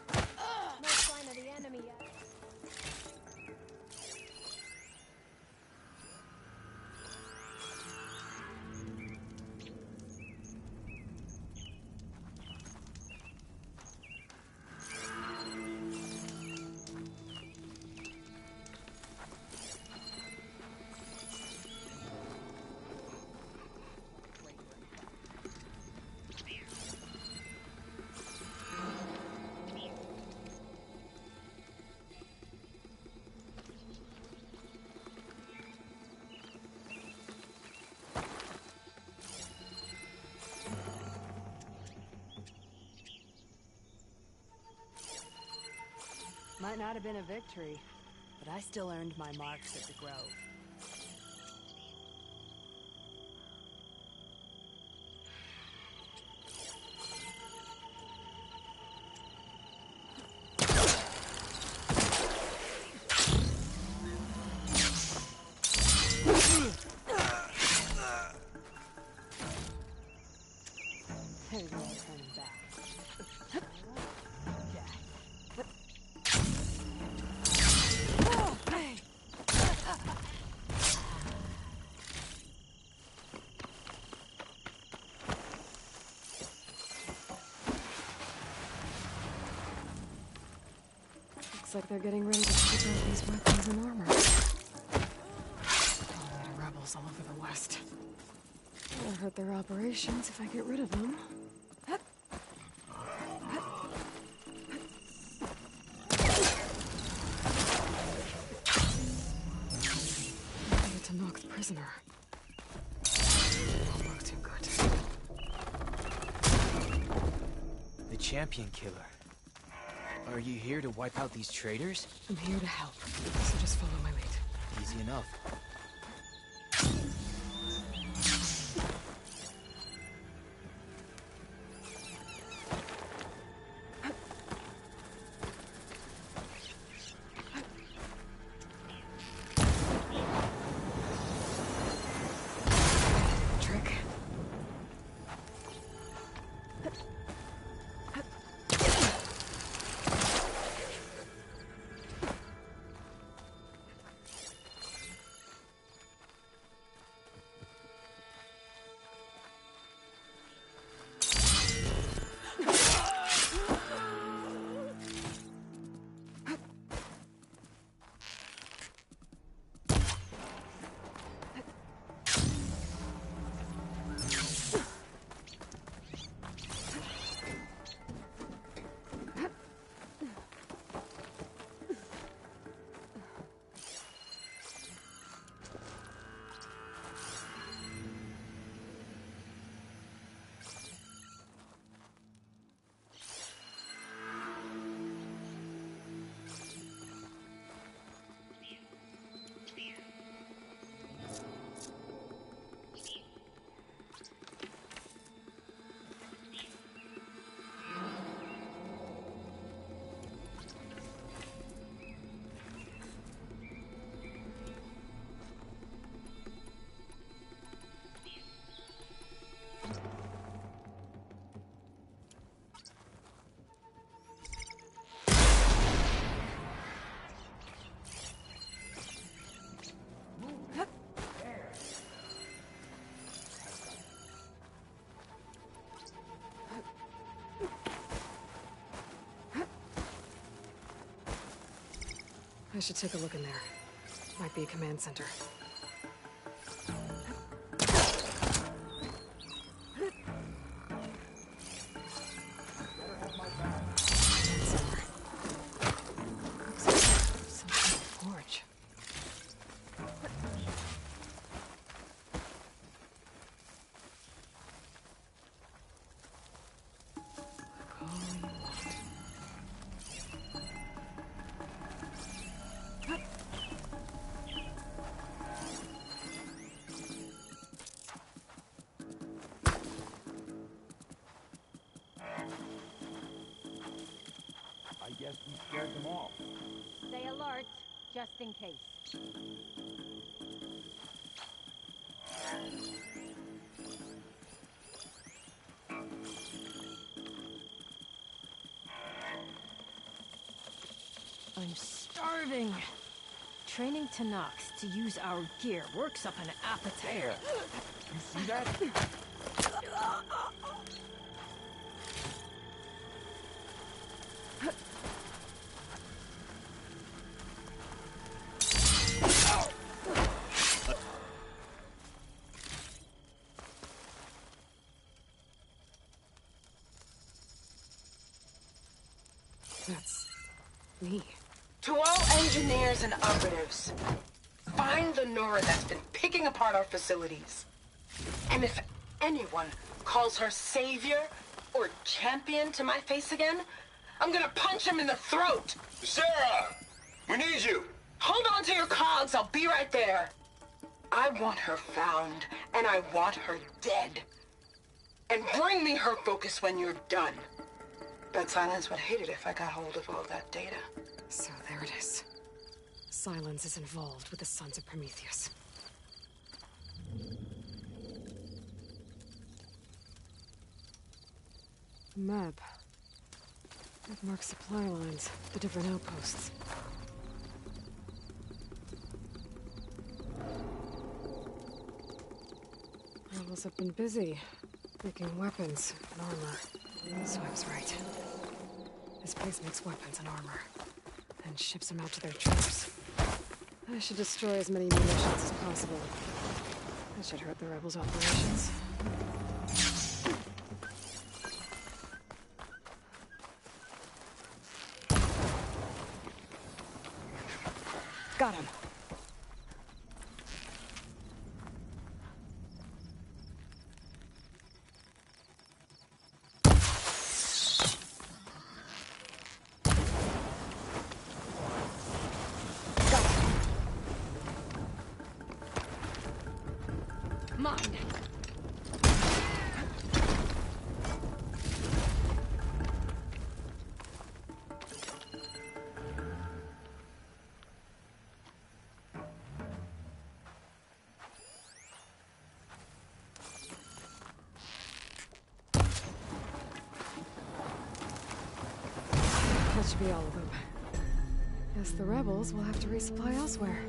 No sign of the enemy yet. Might not have been a victory, but I still earned my marks at the Grove. There's no turning back. Looks like they're getting ready to ship out these weapons and armor. Almighty rebels all over the West. It'll hurt their operations if I get rid of them. To knock the prisoner. Won't look too good. The Champion Killer. Are you here to wipe out these traitors? I'm here to help, so just follow my lead. Easy enough. I should take a look in there. Might be a command center. Guess we scared them off. Stay alert, just in case. I'm starving. Training Tanox to use our gear works up an appetite. There. You see that? That's me. To all engineers and operatives, find the Nora that's been picking apart our facilities. And if anyone calls her savior or champion to my face again, I'm gonna punch him in the throat! Sarah! We need you! Hold on to your cogs, I'll be right there. I want her found, and I want her dead. And bring me her focus when you're done. Bet Silence would hate it if I got hold of all that data. So there it is. Silence is involved with the Sons of Prometheus. The map. It marks supply lines, the different outposts. Rebels have been busy making weapons and armor. So I was right. This place makes weapons and armor, and ships them out to their troops. I should destroy as many munitions as possible. That should hurt the rebels' operations. Got him. Mine! That should be all of them. Guess the rebels will have to resupply elsewhere.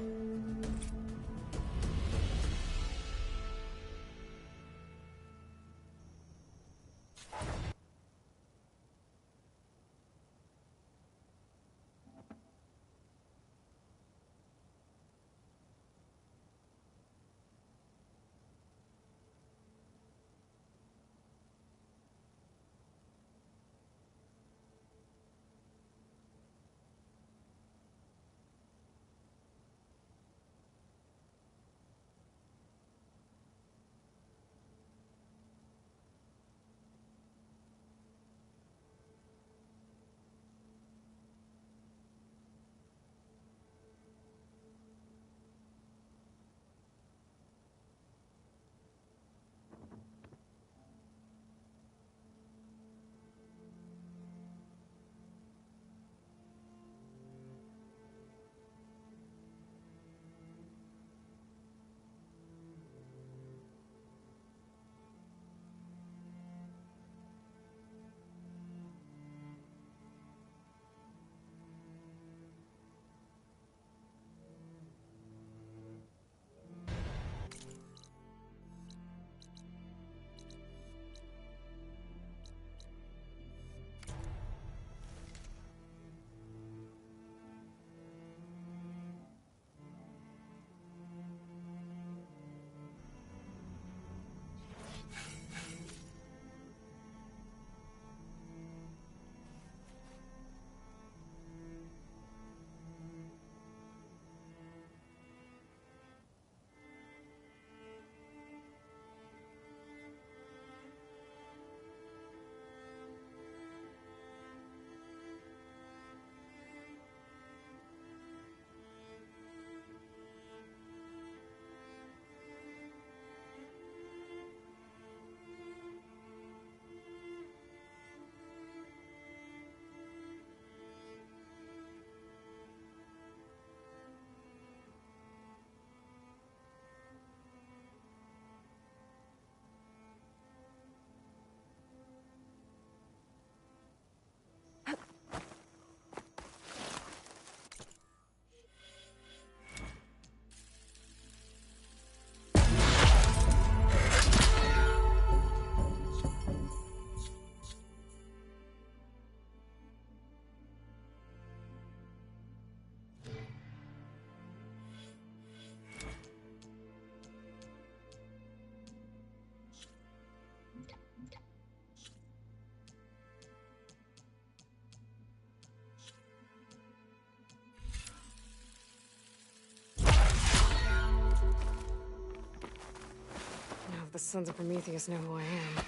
The Sons of Prometheus know who I am.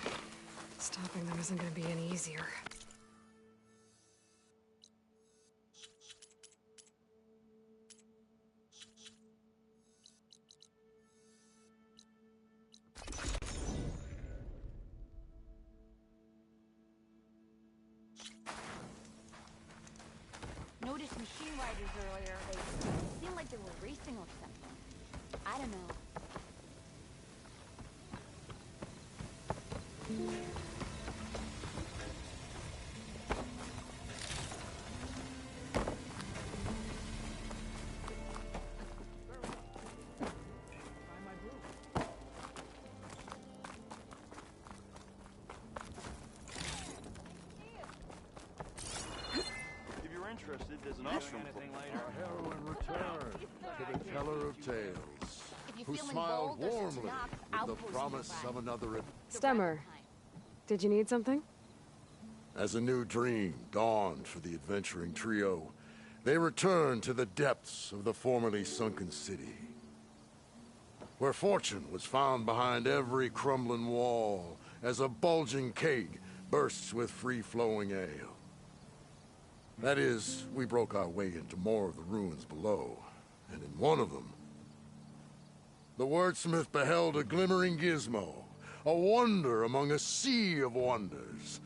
Stopping them isn't gonna be any easier. riders earlier. They seemed like they were racing or something. I don't know. If you're interested, there's an ashram. Our heroine returned to the teller of tales, who feeling smiled bold or warmly Tanakh, with I'll the post promise you of another. Stemmer, did you need something? As a new dream dawned for the adventuring trio, they returned to the depths of the formerly sunken city, where fortune was found behind every crumbling wall as a bulging keg bursts with free-flowing ale. That is, we broke our way into more of the ruins below, and in one of them, the wordsmith beheld a glimmering gizmo, a wonder among a sea of wonders.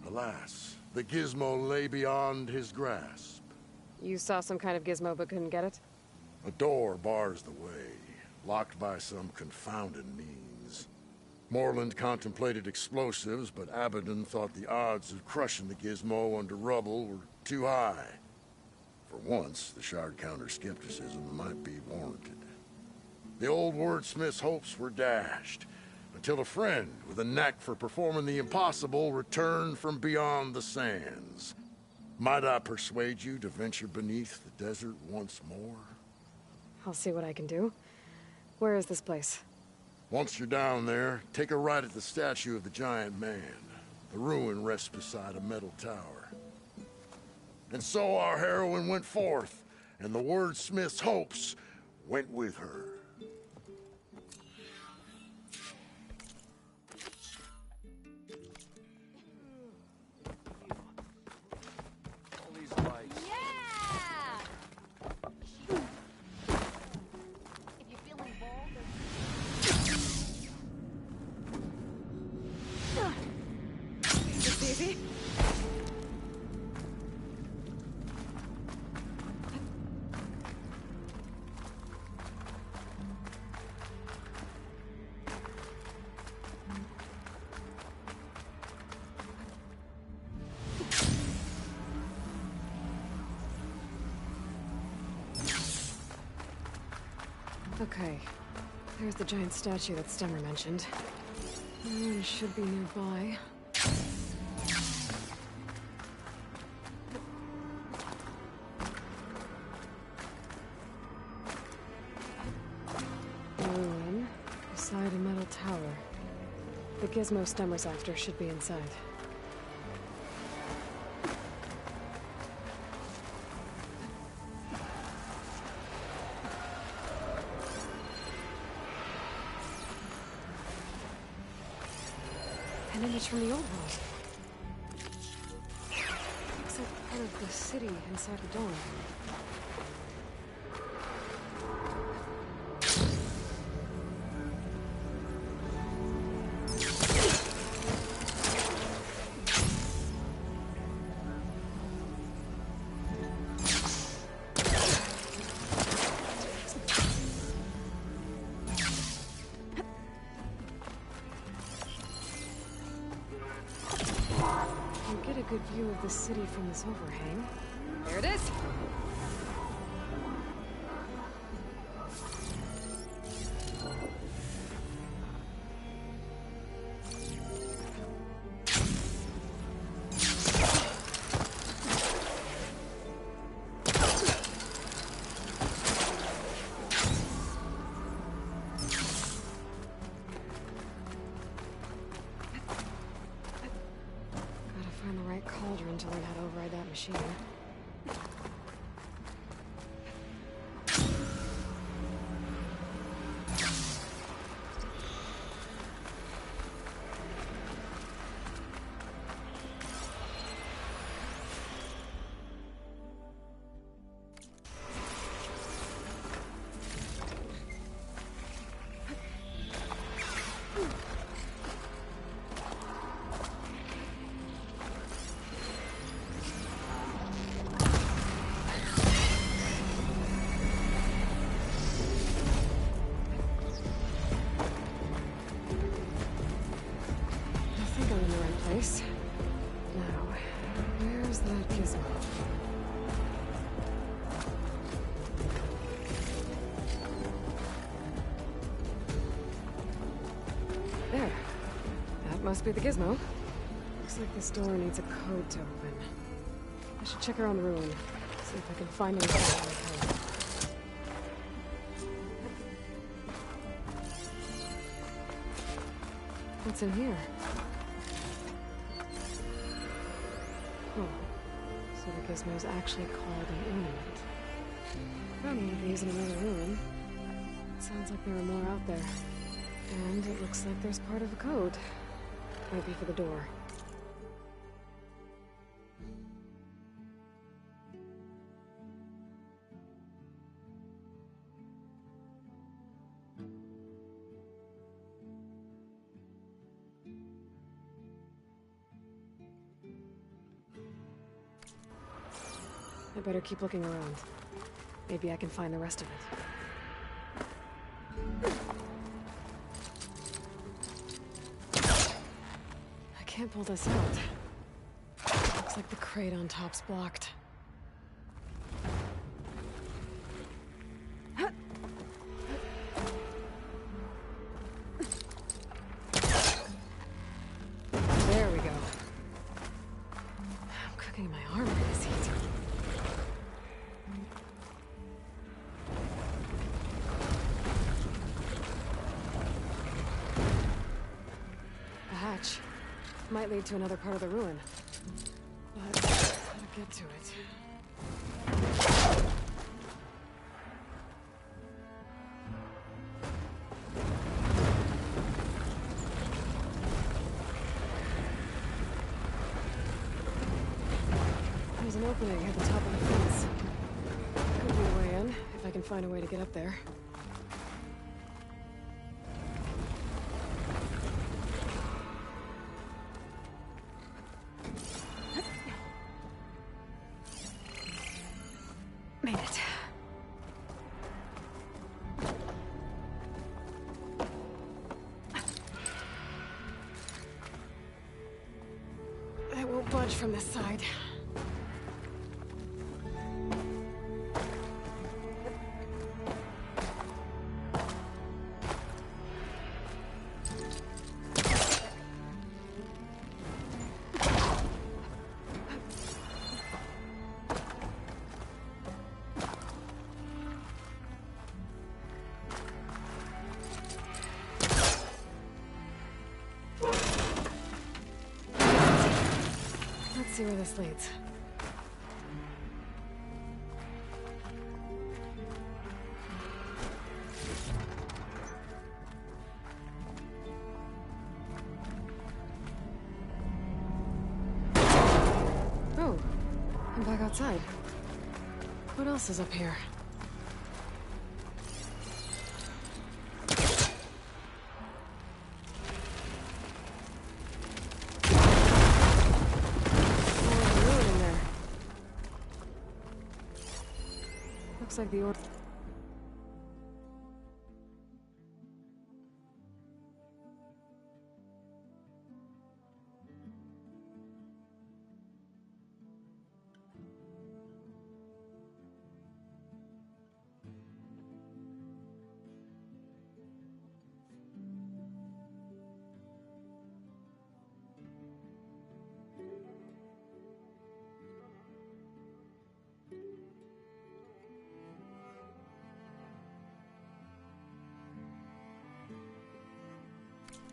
Alas, the gizmo lay beyond his grasp. You saw some kind of gizmo but couldn't get it? A door bars the way, locked by some confounded means. Morland contemplated explosives, but Abaddon thought the odds of crushing the gizmo under rubble were too high. For once, the Shard Counter's skepticism might be warranted. The old wordsmith's hopes were dashed, until a friend with a knack for performing the impossible returned from beyond the sands. Might I persuade you to venture beneath the desert once more? I'll see what I can do. Where is this place? Once you're down there, take a right at the statue of the giant man. The ruin rests beside a metal tower. And so our heroine went forth, and the wordsmith's hopes went with her. All these lights. If you're feeling bold It's easy. Okay. There's the giant statue that Stemmer mentioned. One should be nearby. Ruin beside a metal tower. The gizmo Stemmer's after should be inside. An image from the old world. Looks like part of the city inside the dome. Get a good view of the city from this overhang. There it is! Find the right cauldron to learn how to override that machine. nice. Now, where's that gizmo? There. That must be the gizmo. Looks like this door needs a code to open. I should check around the room. See if I can find anything that might help. What's in here? Oh. So the gizmo's actually called an ornament. Found one of these in another room. Sounds like there are more out there. And it looks like there's part of a code. Might be for the door. I better keep looking around. Maybe I can find the rest of it. I can't pull this out. Looks like the crate on top's blocked. There we go. I'm cooking my arm in this heat. Might lead to another part of the ruin. But how to get to it? There's an opening at the top of the fence. Could be a way in, if I can find a way to get up there. Made it. I won't budge from this side. Let's see where this leads. Oh, I'm back outside. What else is up here? Looks like the order.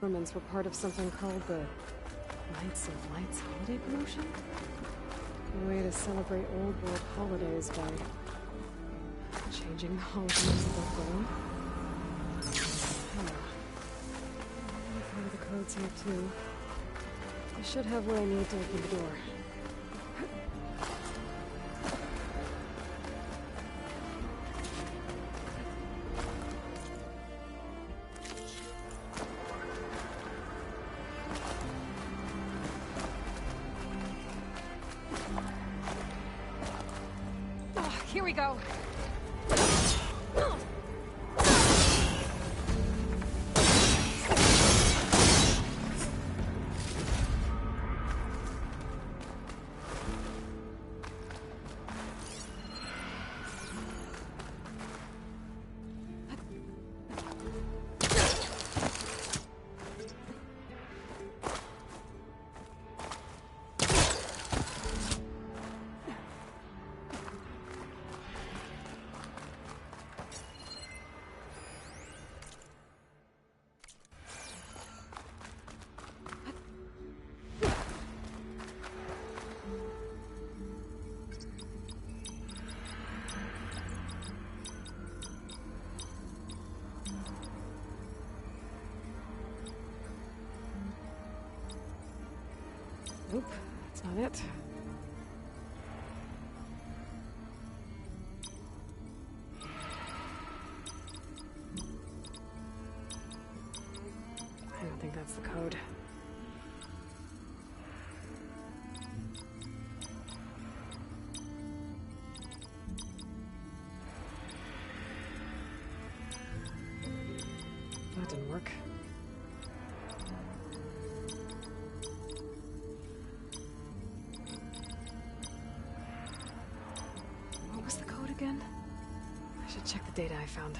Romans were part of something called the Knights of Lights holiday promotion? A way to celebrate old world holidays by changing the holidays of the throne. Part of the code's here too. I should have what I need to open the door. Here we go. Nope, that's not it. I don't think that's the code. That didn't work. What was the code again? I should check the data I found.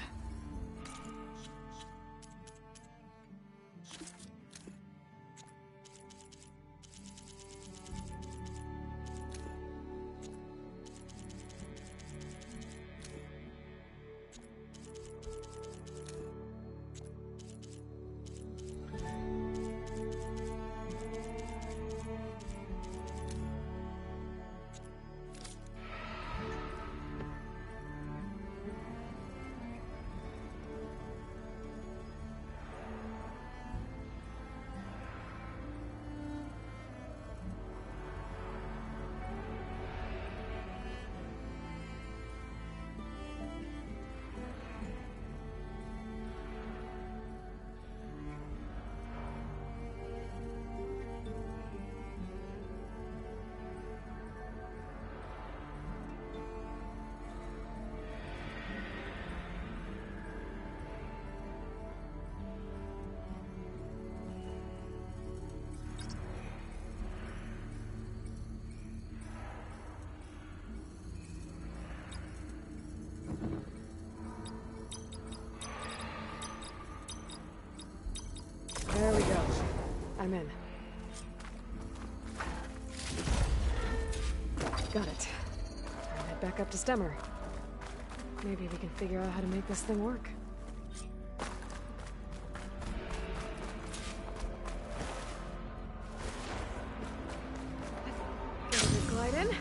There we go. I'm in. Got it. I'll head back up to Stemmer. Maybe we can figure out how to make this thing work. Get a good glide in.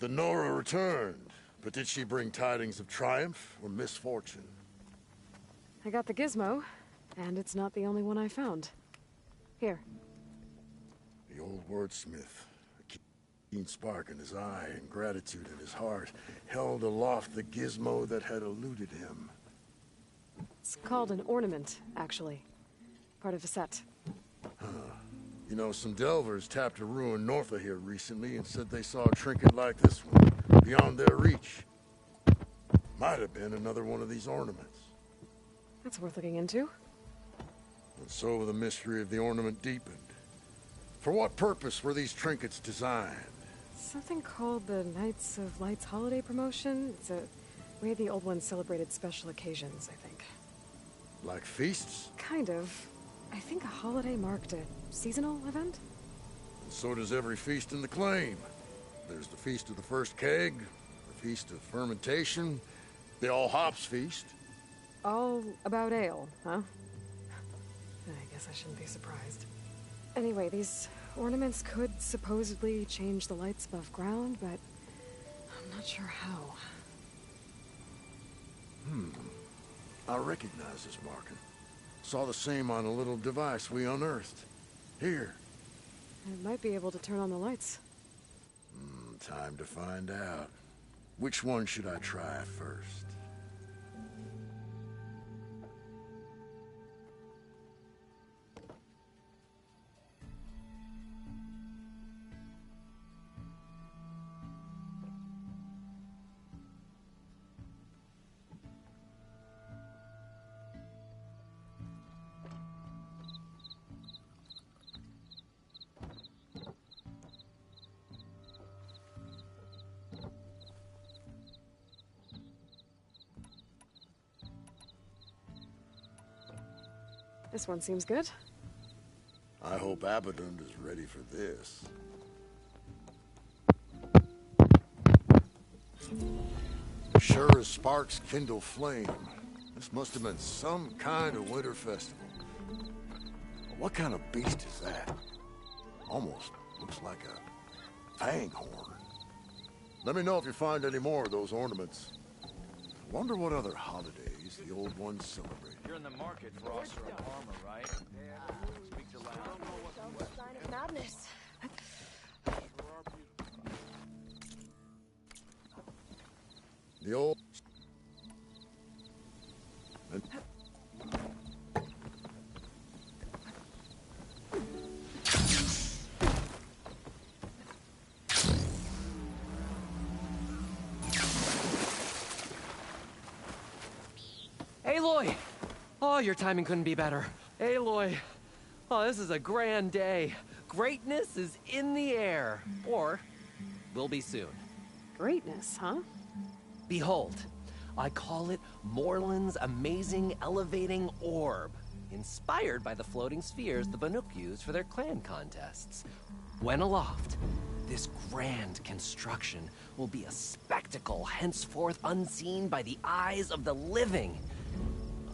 The Nora returned, but did she bring tidings of triumph or misfortune? I got the gizmo, and it's not the only one I found. Here. The old wordsmith, a keen spark in his eye and gratitude in his heart, held aloft the gizmo that had eluded him. It's called an ornament, actually. Part of a set. Huh. You know, some delvers tapped a ruin north of here recently and said they saw a trinket like this one, beyond their reach. Might have been another one of these ornaments. That's worth looking into. And so the mystery of the ornament deepened. For what purpose were these trinkets designed? Something called the Knights of Light's holiday promotion. It's a way the old ones celebrated special occasions, I think. Like feasts? Kind of. I think a holiday marked a seasonal event? And so does every feast in the claim. There's the Feast of the First Keg, the Feast of Fermentation, the All Hops Feast. All about ale, huh? I guess I shouldn't be surprised. Anyway, these ornaments could supposedly change the lights above ground, but I'm not sure how. I recognize this marking. Saw the same on a little device we unearthed. Here. It might be able to turn on the lights. Time to find out. Which one should I try first? This one seems good. I hope Abaddon is ready for this. Sure as sparks kindle flame. This must have been some kind of winter festival. What kind of beast is that? Almost looks like a fang horn. Let me know if you find any more of those ornaments. Wonder what other holidays the old ones celebrate. You're in the market for Oseram armor, right? Speak your language. Sign of madness. The old... Aloy! Oh, your timing couldn't be better. Aloy! Oh, this is a grand day. Greatness is in the air. Or, will be soon. Greatness, huh? Behold, I call it Morland's amazing elevating orb, inspired by the floating spheres the Banuk use for their clan contests. When aloft, this grand construction will be a spectacle henceforth unseen by the eyes of the living.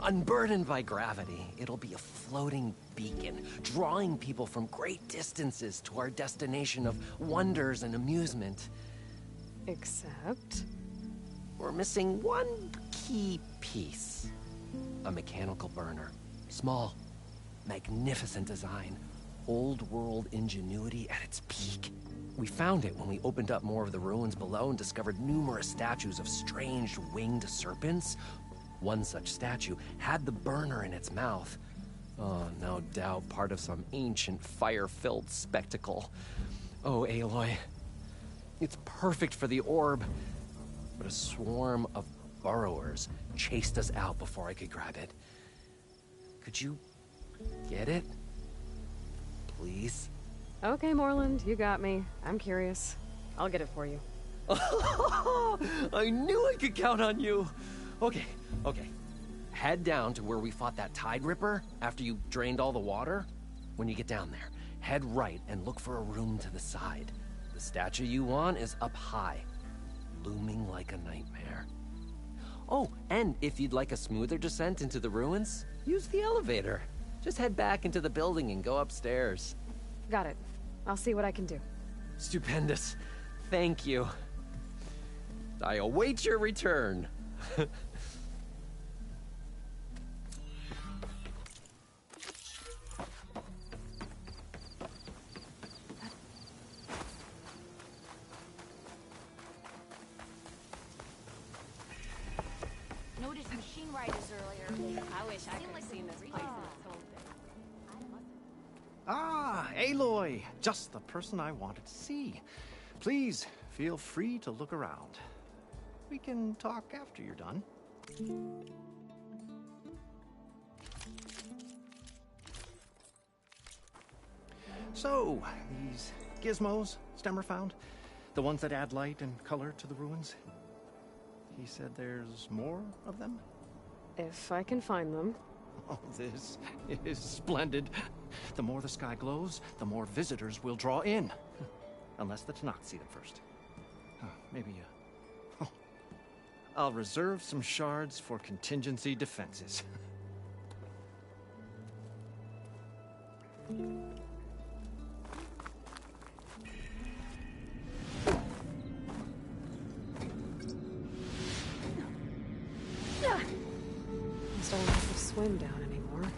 Unburdened by gravity, it'll be a floating beacon, drawing people from great distances to our destination of wonders and amusement. Except? We're missing one key piece. A mechanical burner. Small, magnificent design. Old world ingenuity at its peak. We found it when we opened up more of the ruins below and discovered numerous statues of strange winged serpents. One such statue had the burner in its mouth. Oh, no doubt part of some ancient fire-filled spectacle. Oh, Aloy. It's perfect for the orb. But a swarm of burrowers chased us out before I could grab it. Could you get it? Please? Okay, Morland, you got me. I'm curious. I'll get it for you. I knew I could count on you! Okay. Head down to where we fought that Tide Ripper after you drained all the water. When you get down there, head right and look for a room to the side. The statue you want is up high, looming like a nightmare. Oh, and if you'd like a smoother descent into the ruins, use the elevator. Just head back into the building and go upstairs. Got it. I'll see what I can do. Stupendous. Thank you. I await your return. Noticed machine riders earlier. I wish I could have seen this place in its whole day. Ah, Aloy! Just the person I wanted to see. Please, feel free to look around. We can talk after you're done. So, these gizmos Stemmer found, the ones that add light and color to the ruins, he said there's more of them? If I can find them. Oh, this is splendid. The more the sky glows, the more visitors we'll draw in. Unless the Tanakh see them first. Maybe I'll reserve some shards for contingency defenses. Guess I don't have to swim down anymore.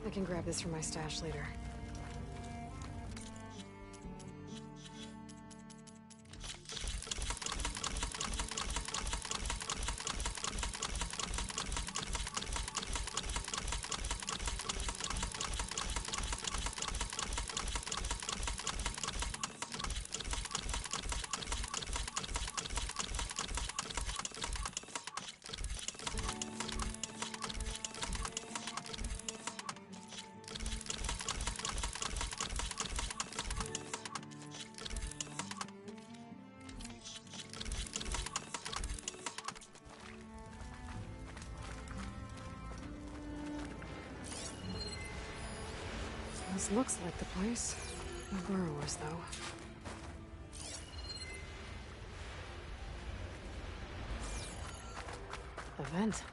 I can grab this from my stash later. This looks like the place. No burrowers, though. A vent.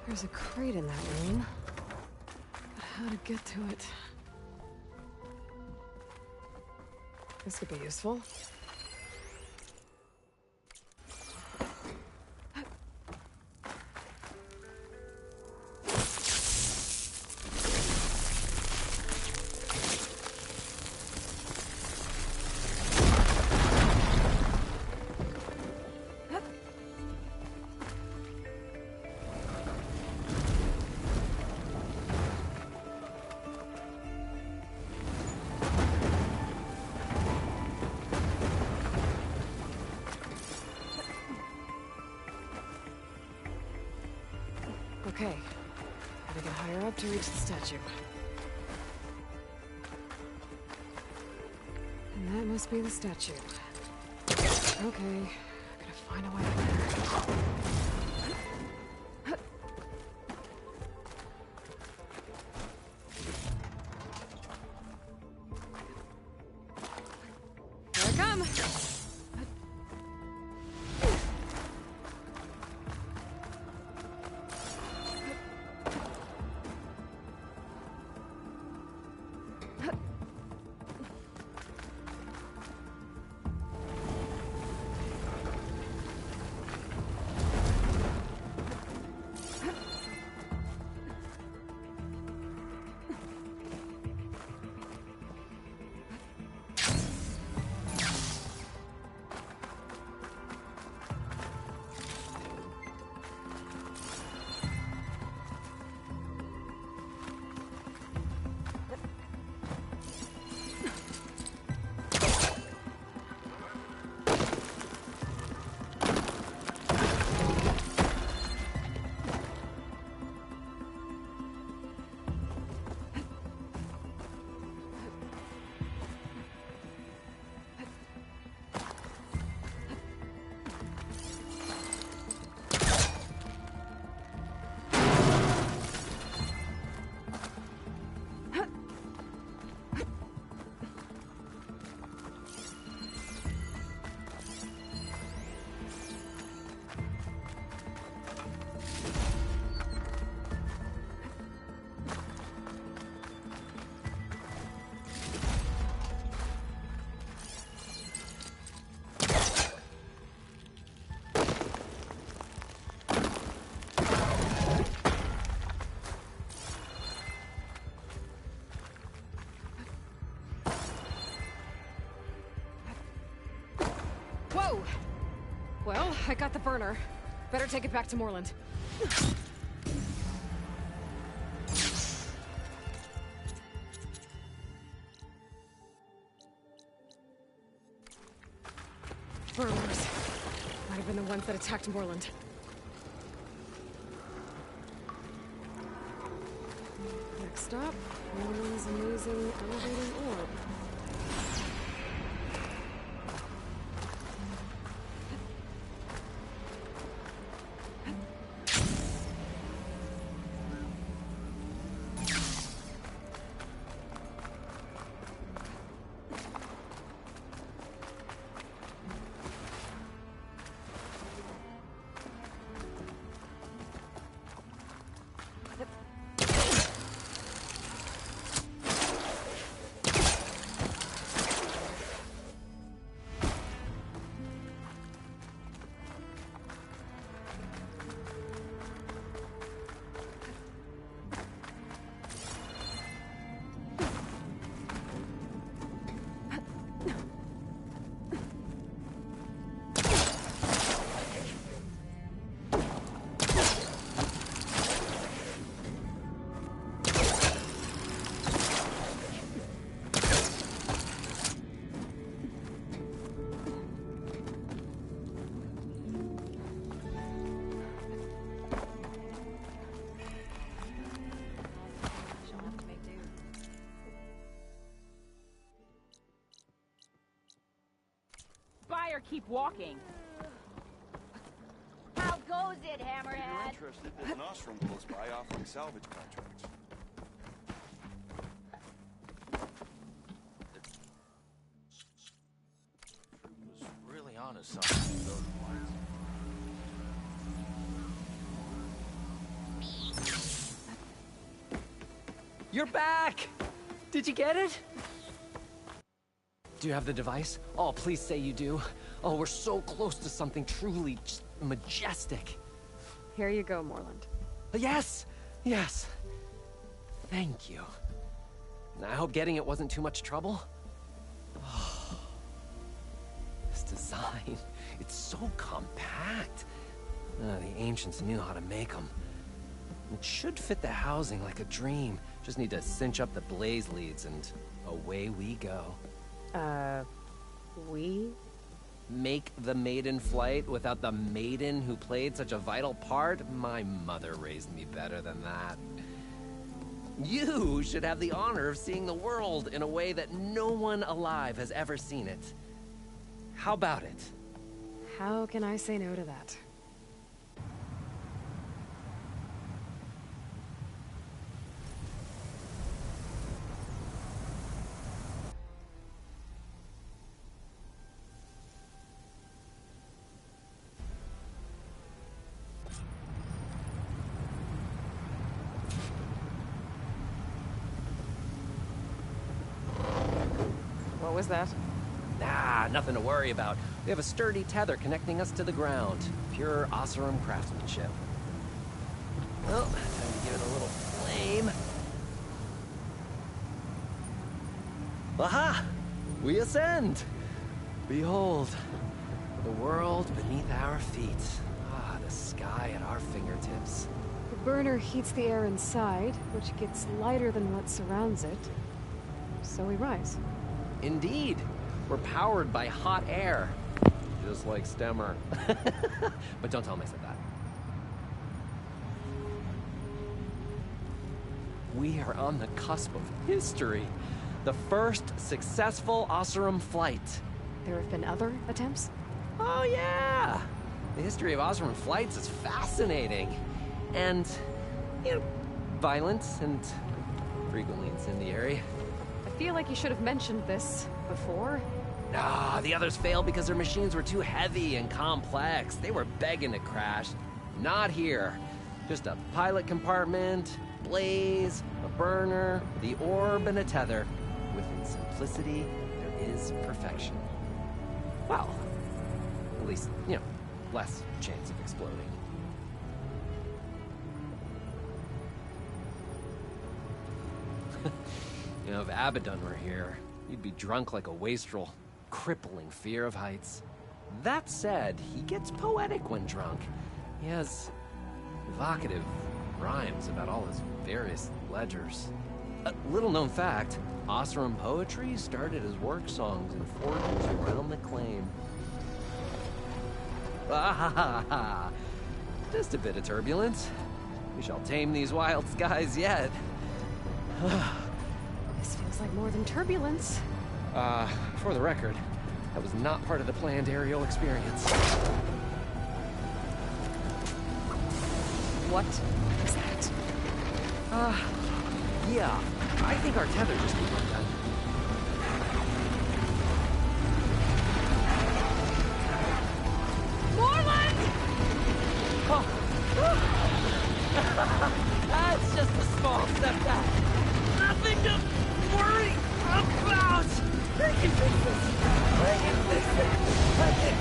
There's a crate in that room. But how to get to it? This could be useful. Okay, gotta get higher up to reach the statue. And that must be the statue. Okay, gotta find a way up there. Here I come! Well, I got the burner. Better take it back to Moreland. Burners. Might have been the ones that attacked Moreland. Next stop, Moreland's amazing elevating orb. Keep walking. How goes it, If Hammerhead? you're interested, there's an Osram close by offering salvage contracts. He was really onto something with those ones. You're back! Did you get it? Do you have the device? Oh, please say you do. Oh, we're so close to something truly just majestic. Here you go, Moreland. Yes! Yes! Thank you. I hope getting it wasn't too much trouble. Oh, this design, it's so compact. The ancients knew how to make them. It should fit the housing like a dream. Just need to cinch up the blaze leads and away we go. We? Make the maiden flight without the maiden who played such a vital part? My mother raised me better than that. You should have the honor of seeing the world in a way that no one alive has ever seen it. How about it? How can I say no to that? What was that? Nah, nothing to worry about. We have a sturdy tether connecting us to the ground. Pure Oseram craftsmanship. Well, time to give it a little flame. Aha! We ascend! Behold, the world beneath our feet. Ah, the sky at our fingertips. The burner heats the air inside, which gets lighter than what surrounds it. So we rise. Indeed. We're powered by hot air. Just like Stemmer. But don't tell him I said that. We are on the cusp of history. The first successful Oseram flight. There have been other attempts? Oh yeah! The history of Oseram flights is fascinating. And, you know, violent and frequently incendiary. I feel like you should have mentioned this before. Nah, the others failed because their machines were too heavy and complex. They were begging to crash. Not here. Just a pilot compartment, blaze, a burner, the orb, and a tether. Within simplicity, there is perfection. Well, at least, you know, less chance of exploding. You know, if Abaddon were here, you'd be drunk like a wastrel. Crippling fear of heights. That said, he gets poetic when drunk. He has evocative rhymes about all his various ledgers. A little-known fact, Oseram poetry started as work songs in forges around the claim. Ah, just a bit of turbulence. We shall tame these wild skies yet. This feels like more than turbulence. For the record, that was not part of the planned aerial experience. What is that? Yeah, I think our tether just came undone. Morland! Oh. That's just a small step back. Nothing to worry about. I can fix this. I can fix it. I can.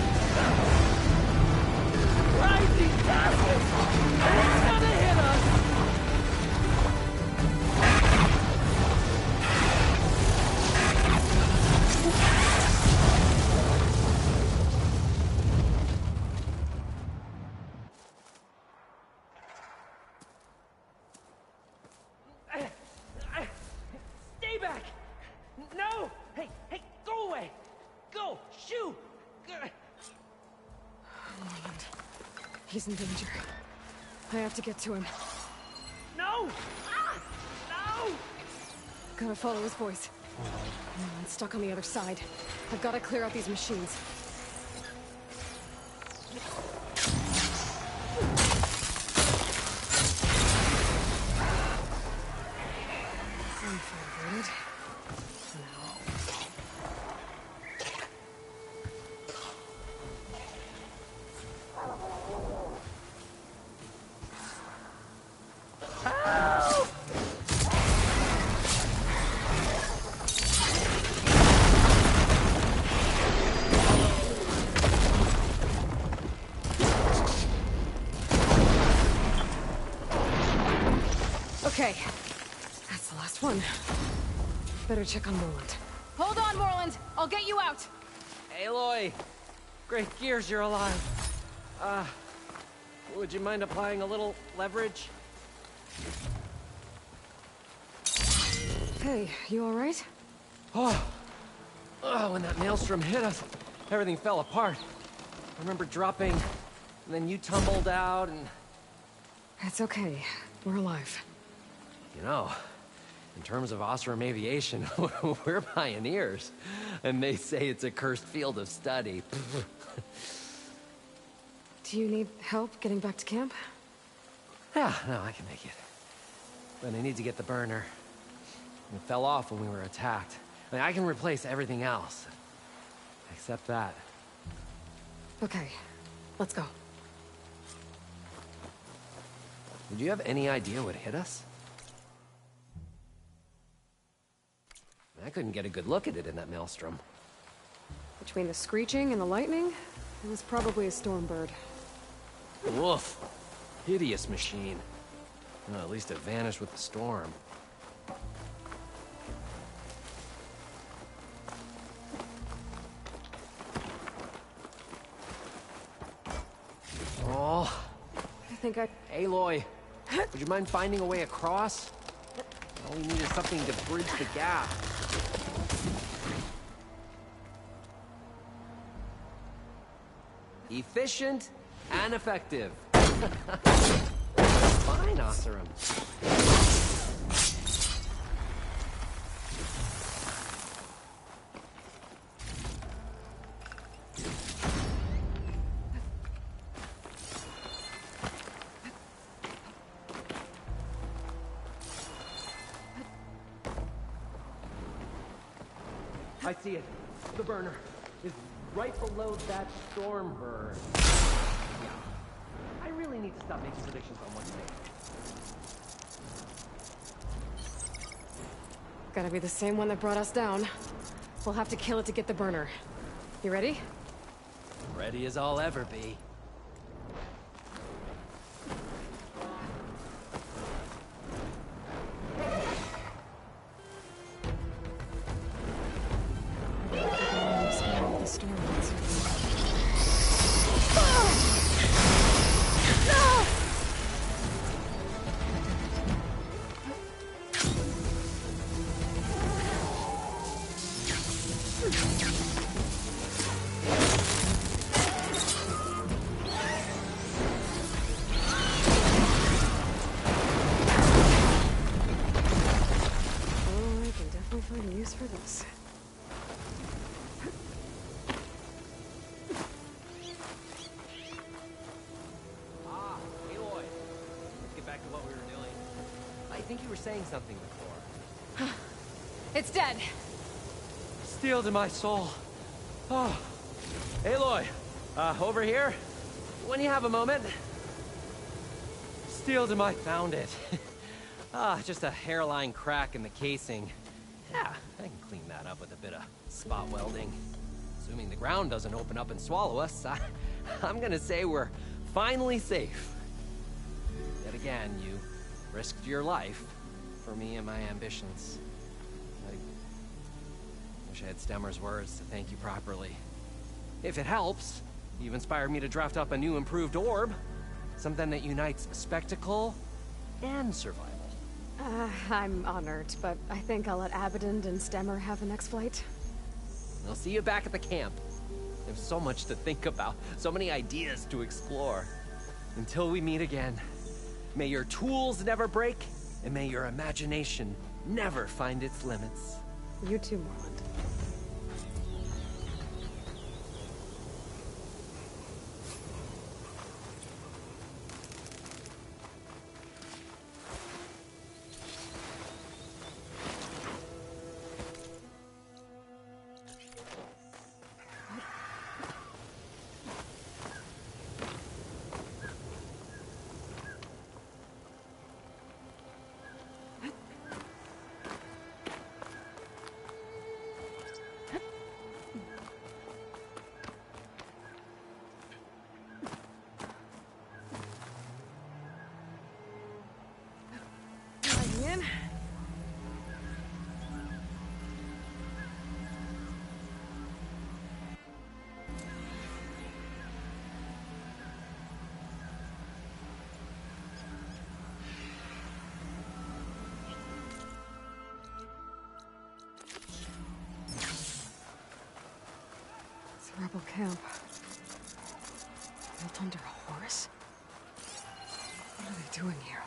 Rising gases! It's gonna hit us! Stay back! No! Hey, go away! Go! Shoo! Morland. He's in danger. I have to get to him. No! Ah! No! Gotta follow his voice. Morland's stuck on the other side. I've gotta clear out these machines. I'm fine, Okay, that's the last one. Better check on Morland. Hold on, Morland. I'll get you out. Aloy! Great gears you're alive. Would you mind applying a little leverage? Hey, you alright? Oh, when that maelstrom hit us, everything fell apart. I remember dropping, and then you tumbled out, and... It's okay. We're alive. You know, in terms of Oseram aviation, we're pioneers. And they say it's a cursed field of study. Do you need help getting back to camp? Yeah, no, I can make it. But I need to get the burner. It fell off when we were attacked. I mean, I can replace everything else. Except that. Okay, let's go. Did you have any idea what hit us? I couldn't get a good look at it in that maelstrom. Between the screeching and the lightning, it was probably a storm bird. Woof. Hideous machine. Well, at least it vanished with the storm. Oh. I think I... Aloy, would you mind finding a way across? All we need is something to bridge the gap. Efficient and effective. Fine, Oseram. I see it. The burner is right below that storm bird. Yeah. I really need to stop making predictions on what's there. Gotta be the same one that brought us down. We'll have to kill it to get the burner. You ready? Ready as I'll ever be. think you were saying something before. It's dead. Steel to my soul. Oh. Aloy, over here. When you have a moment. Steel to my... Found it. Just a hairline crack in the casing. Yeah, I can clean that up with a bit of spot welding. Assuming the ground doesn't open up and swallow us, I'm gonna say we're finally safe. Yet again, you risked your life for me and my ambitions. I wish I had Stemmer's words to thank you properly. If it helps, you've inspired me to draft up a new improved orb. Something that unites spectacle and survival. I'm honored, but I think I'll let Abaddon and Stemmer have the next flight. I'll see you back at the camp. There's so much to think about, so many ideas to explore. Until we meet again, may your tools never break, and may your imagination never find its limits. You too, Morland. Rebel camp. Built under a Horus? What are they doing here?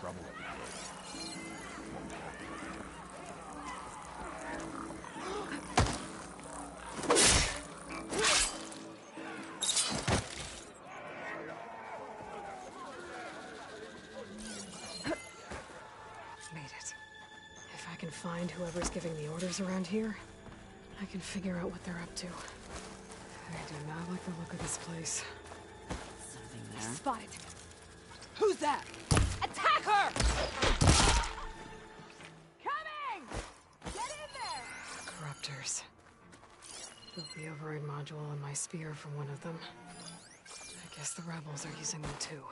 trouble at my Made it. If I can find whoever's giving the orders around here, I can figure out what they're up to. I do not like the look of this place. Something there. Spotted! Who's that? Attack her! Coming! Get in there! Corruptors. Built the override module on my spear from one of them. I guess the rebels are using them too.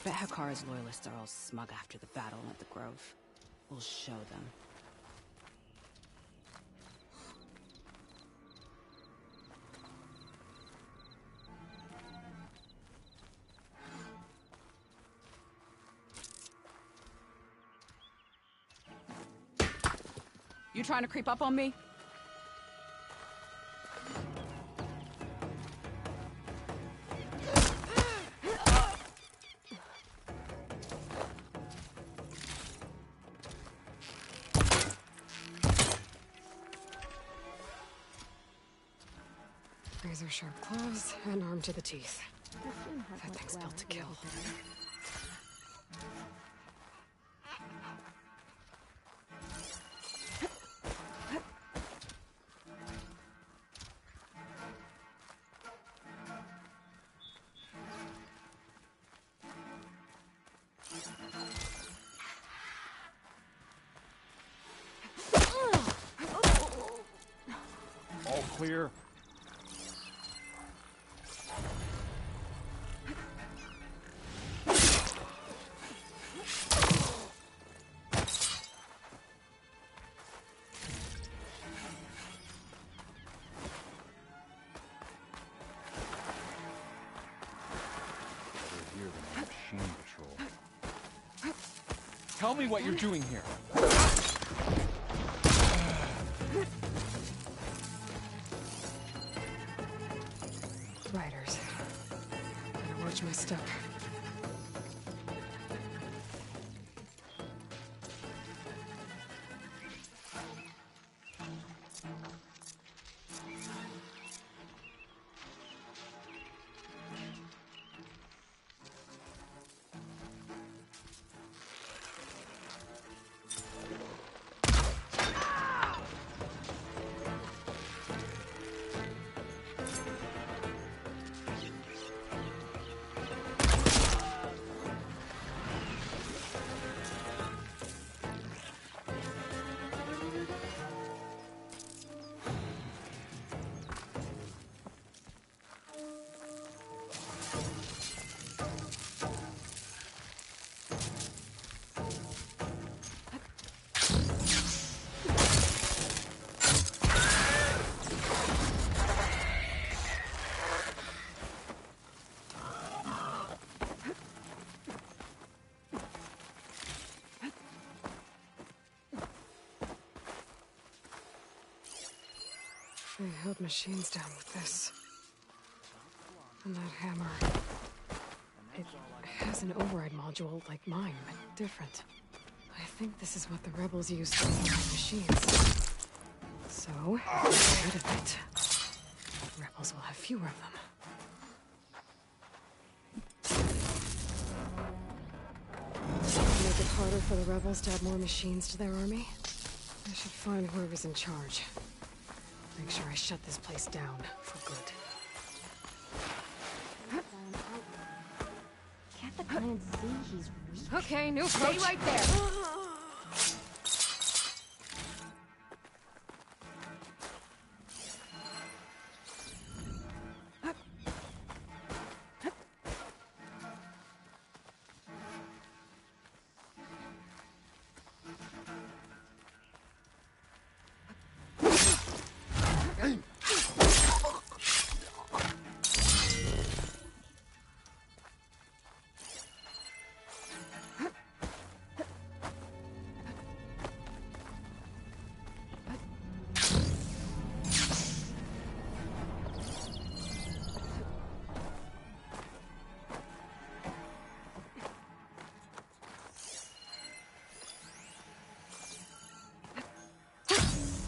Bet Hekara's loyalists are all smug after the battle at the Grove. We'll show them. You trying to creep up on me? Razor-sharp claws and armed to the teeth. That thing's built to kill. All clear. Machine patrol. Tell me what you're doing here. Riders. Better watch my step. They held machines down with this. And that hammer. It has an override module like mine, but different. I think this is what the rebels used to override machines. So, if we get rid of it, the rebels will have fewer of them. Make it harder for the rebels to add more machines to their army? I should find whoever's in charge. Make sure I shut this place down for good. Can't the clan see he's weak? Okay, new Stay approach. right there.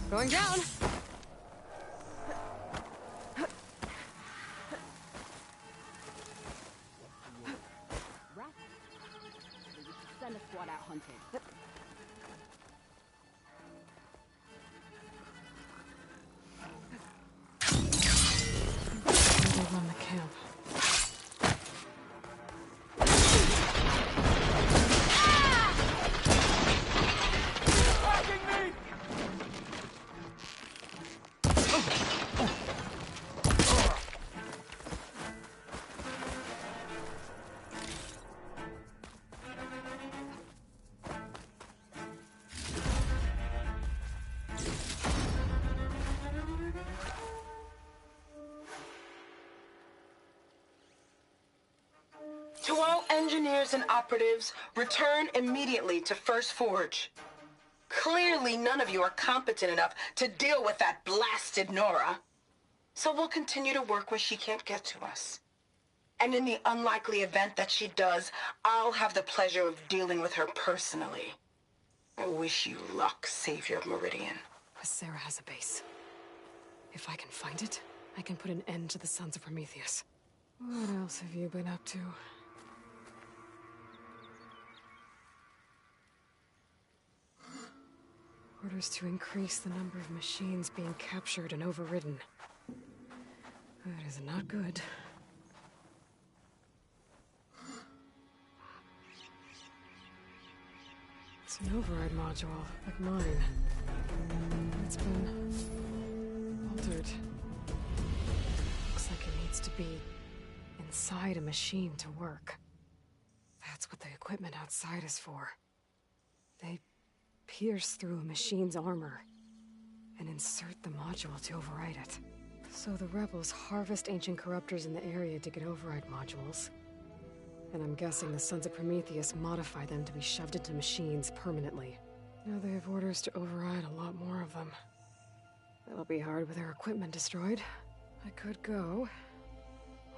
Going down. Right. Send a squad out hunting. They run the camp. To all engineers and operatives, return immediately to First Forge. Clearly, none of you are competent enough to deal with that blasted Nora. So we'll continue to work where she can't get to us. And in the unlikely event that she does, I'll have the pleasure of dealing with her personally. I wish you luck, Savior of Meridian. Sarah has a base. If I can find it, I can put an end to the Sons of Prometheus. What else have you been up to? Orders to increase the number of machines being captured and overridden. That is not good. It's an override module, like mine. It's been altered. Looks like it needs to be inside a machine to work. That's what the equipment outside is for. They pierce through a machine's armor and insert the module to override it. So the rebels harvest ancient corruptors in the area to get override modules. And I'm guessing the Sons of Prometheus modify them to be shoved into machines permanently. Now they have orders to override a lot more of them. It'll be hard with their equipment destroyed. I could go,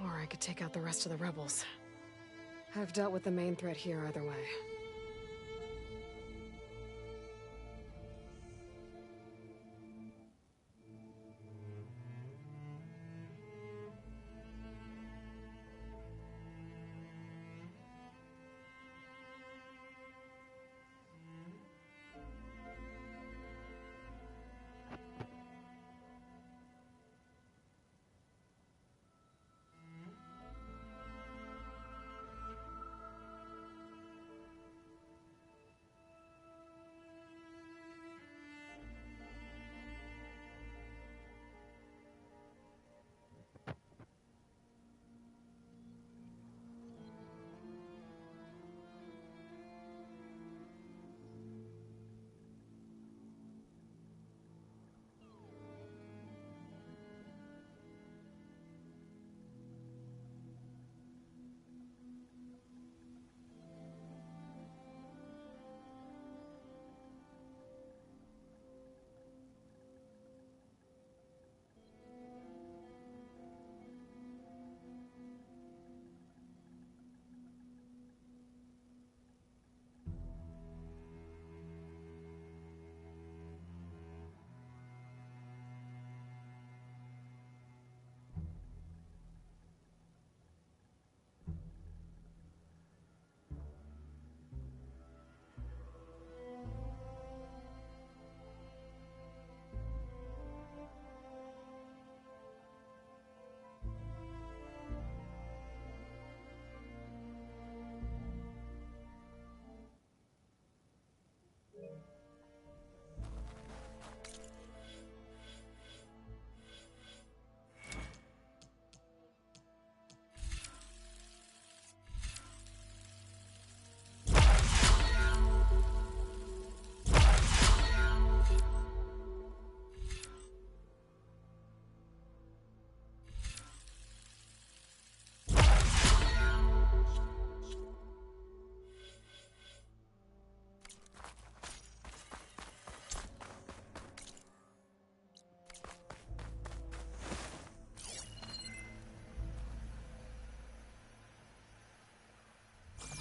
or I could take out the rest of the rebels. I've dealt with the main threat here either way.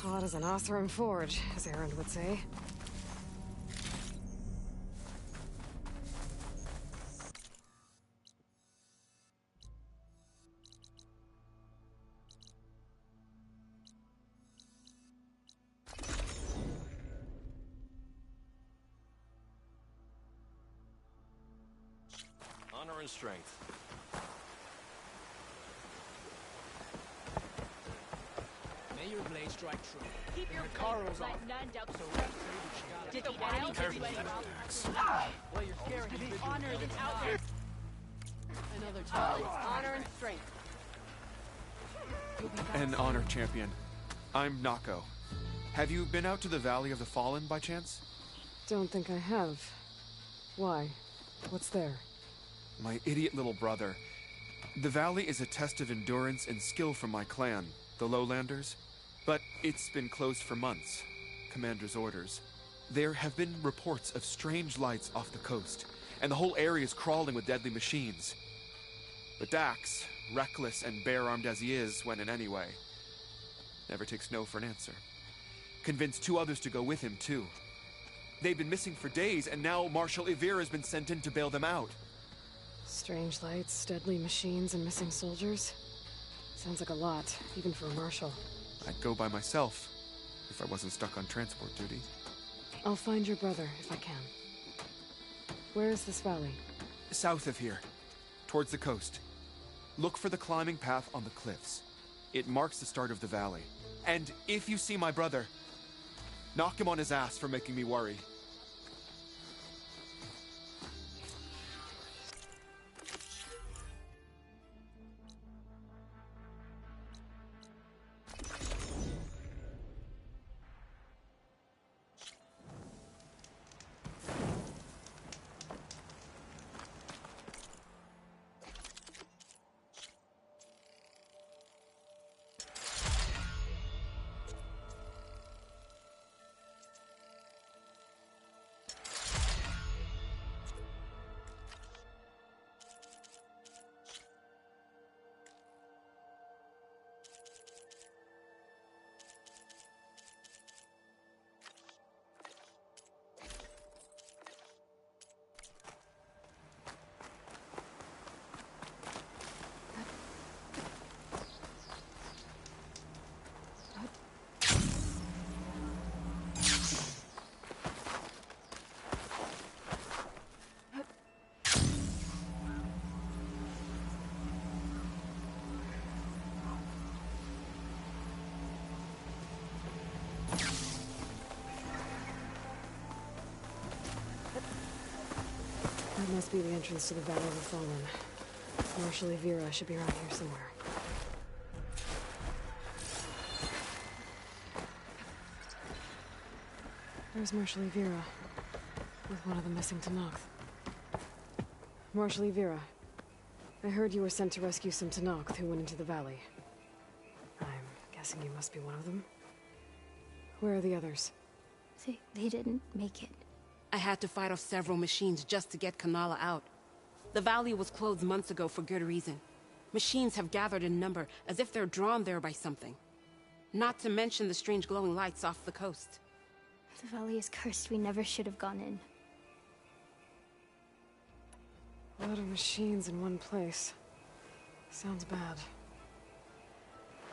Hot as an Oseram forge, as Erend would say. Honor and strength. May your blade strike true. Keep your Carlos off. Well, you're scaring me. Honor is out there. Another challenge. Honor and strength. An honor champion. I'm Nako. Have you been out to the Valley of the Fallen by chance? Don't think I have. Why? What's there? My idiot little brother. The valley is a test of endurance and skill from my clan, the Lowlanders. But it's been closed for months. Commander's orders. There have been reports of strange lights off the coast, and the whole area is crawling with deadly machines. But Dax, reckless and bare-armed as he is when in any way, never takes no for an answer. Convinced 2 others to go with him, too. They've been missing for days, and now Marshal Ivira has been sent in to bail them out. Strange lights, deadly machines, and missing soldiers. Sounds like a lot, even for a marshal. I'd go by myself, if I wasn't stuck on transport duty. I'll find your brother, if I can. Where is this valley? South of here, towards the coast. Look for the climbing path on the cliffs. It marks the start of the valley. And if you see my brother, knock him on his ass for making me worry. That must be the entrance to the Valley of the Fallen. Marshal Ivira should be around here somewhere. There's Marshal Ivira, with one of the missing Tenakth. Marshal Ivira, I heard you were sent to rescue some Tenakth who went into the valley. I'm guessing you must be one of them. Where are the others? They didn't make it. I had to fight off several machines just to get Kanala out. The valley was closed months ago for good reason. Machines have gathered in number, as if they're drawn there by something. Not to mention the strange glowing lights off the coast. The valley is cursed. We never should have gone in. A lot of machines in one place. Sounds bad.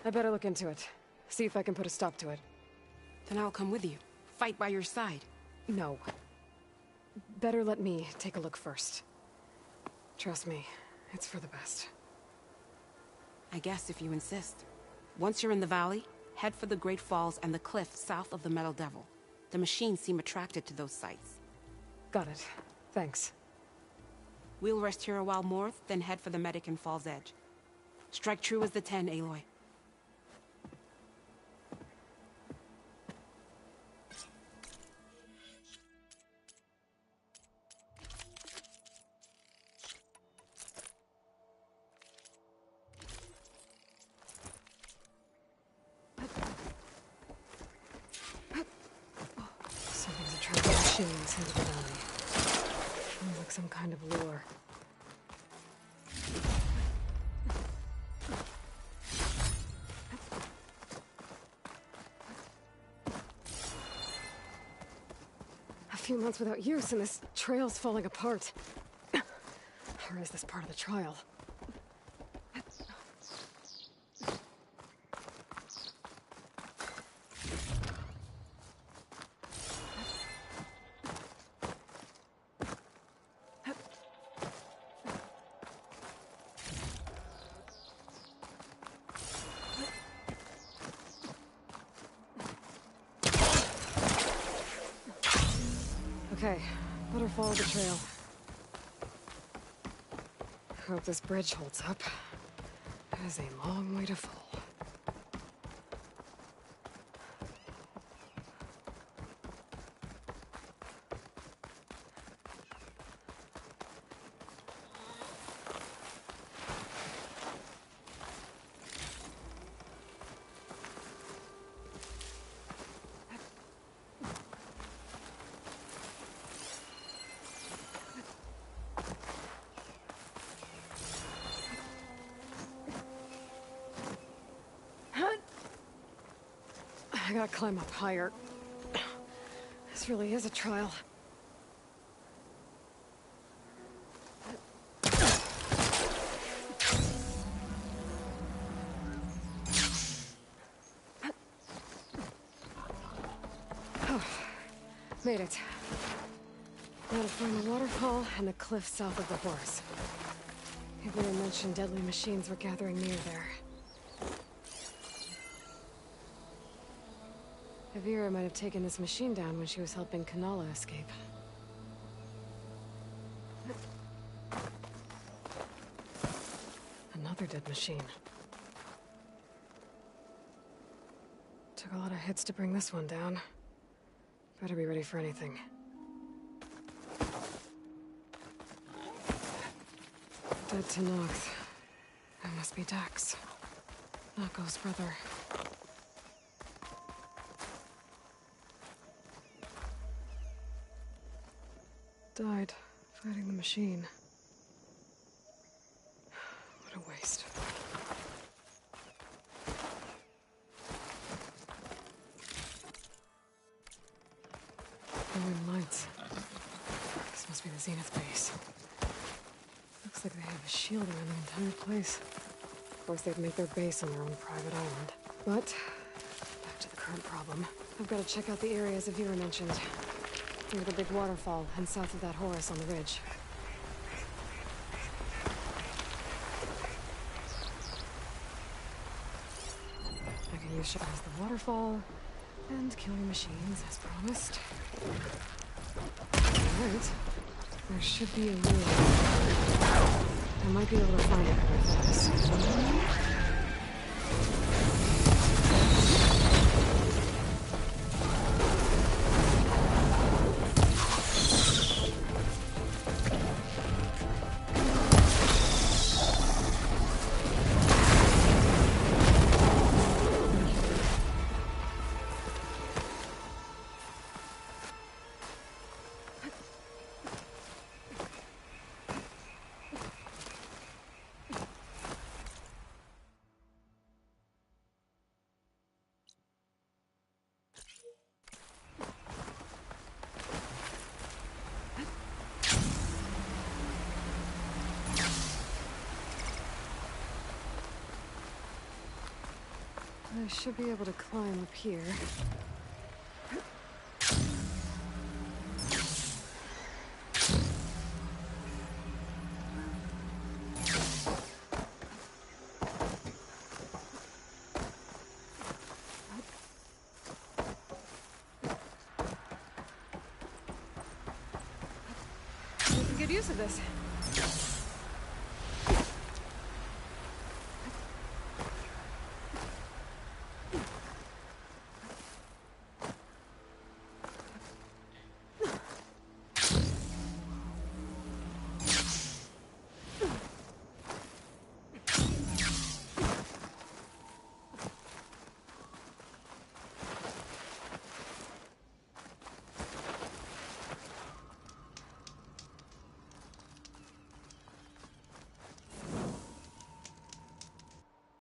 I better look into it. See if I can put a stop to it. Then I'll come with you. Fight by your side. No. Better let me take a look first. Trust me, it's for the best. I guess if you insist. Once you're in the valley, head for the Great Falls and the cliff south of the Metal Devil. The machines seem attracted to those sites. Got it. Thanks. We'll rest here a while more, then head for the medic in Fall's Edge. Strike true as the 10, Aloy. Something's attracting machines into the valley. Sounds like some kind of lure. A few months without use and this trail's falling apart. Or is this part of the trial? Okay, better follow the trail. Hope this bridge holds up. It is a long way to fall. I gotta climb up higher. This really is a trial. Oh, made it. Now to find the waterfall and the cliff south of the horse. Avira mentioned deadly machines were gathering near there. Avira might have taken this machine down when she was helping Kanala escape. Another dead machine. Took a lot of hits to bring this one down. Better be ready for anything. Dead to Nox. That must be Dax. Nako's brother. Died fighting the machine. What a waste. Glowing lights. This must be the Zenith base. Looks like they have a shield around the entire place. Of course, they'd make their base on their own private island. But, back to the current problem. I've got to check out the areas Avira mentioned. Near the big waterfall, and south of that Horus on the ridge. I can use Shard as the waterfall, and kill your machines, as promised. Alright. There should be a way. I might be able to find it with this. I should be able to climb up here. I can get use of this.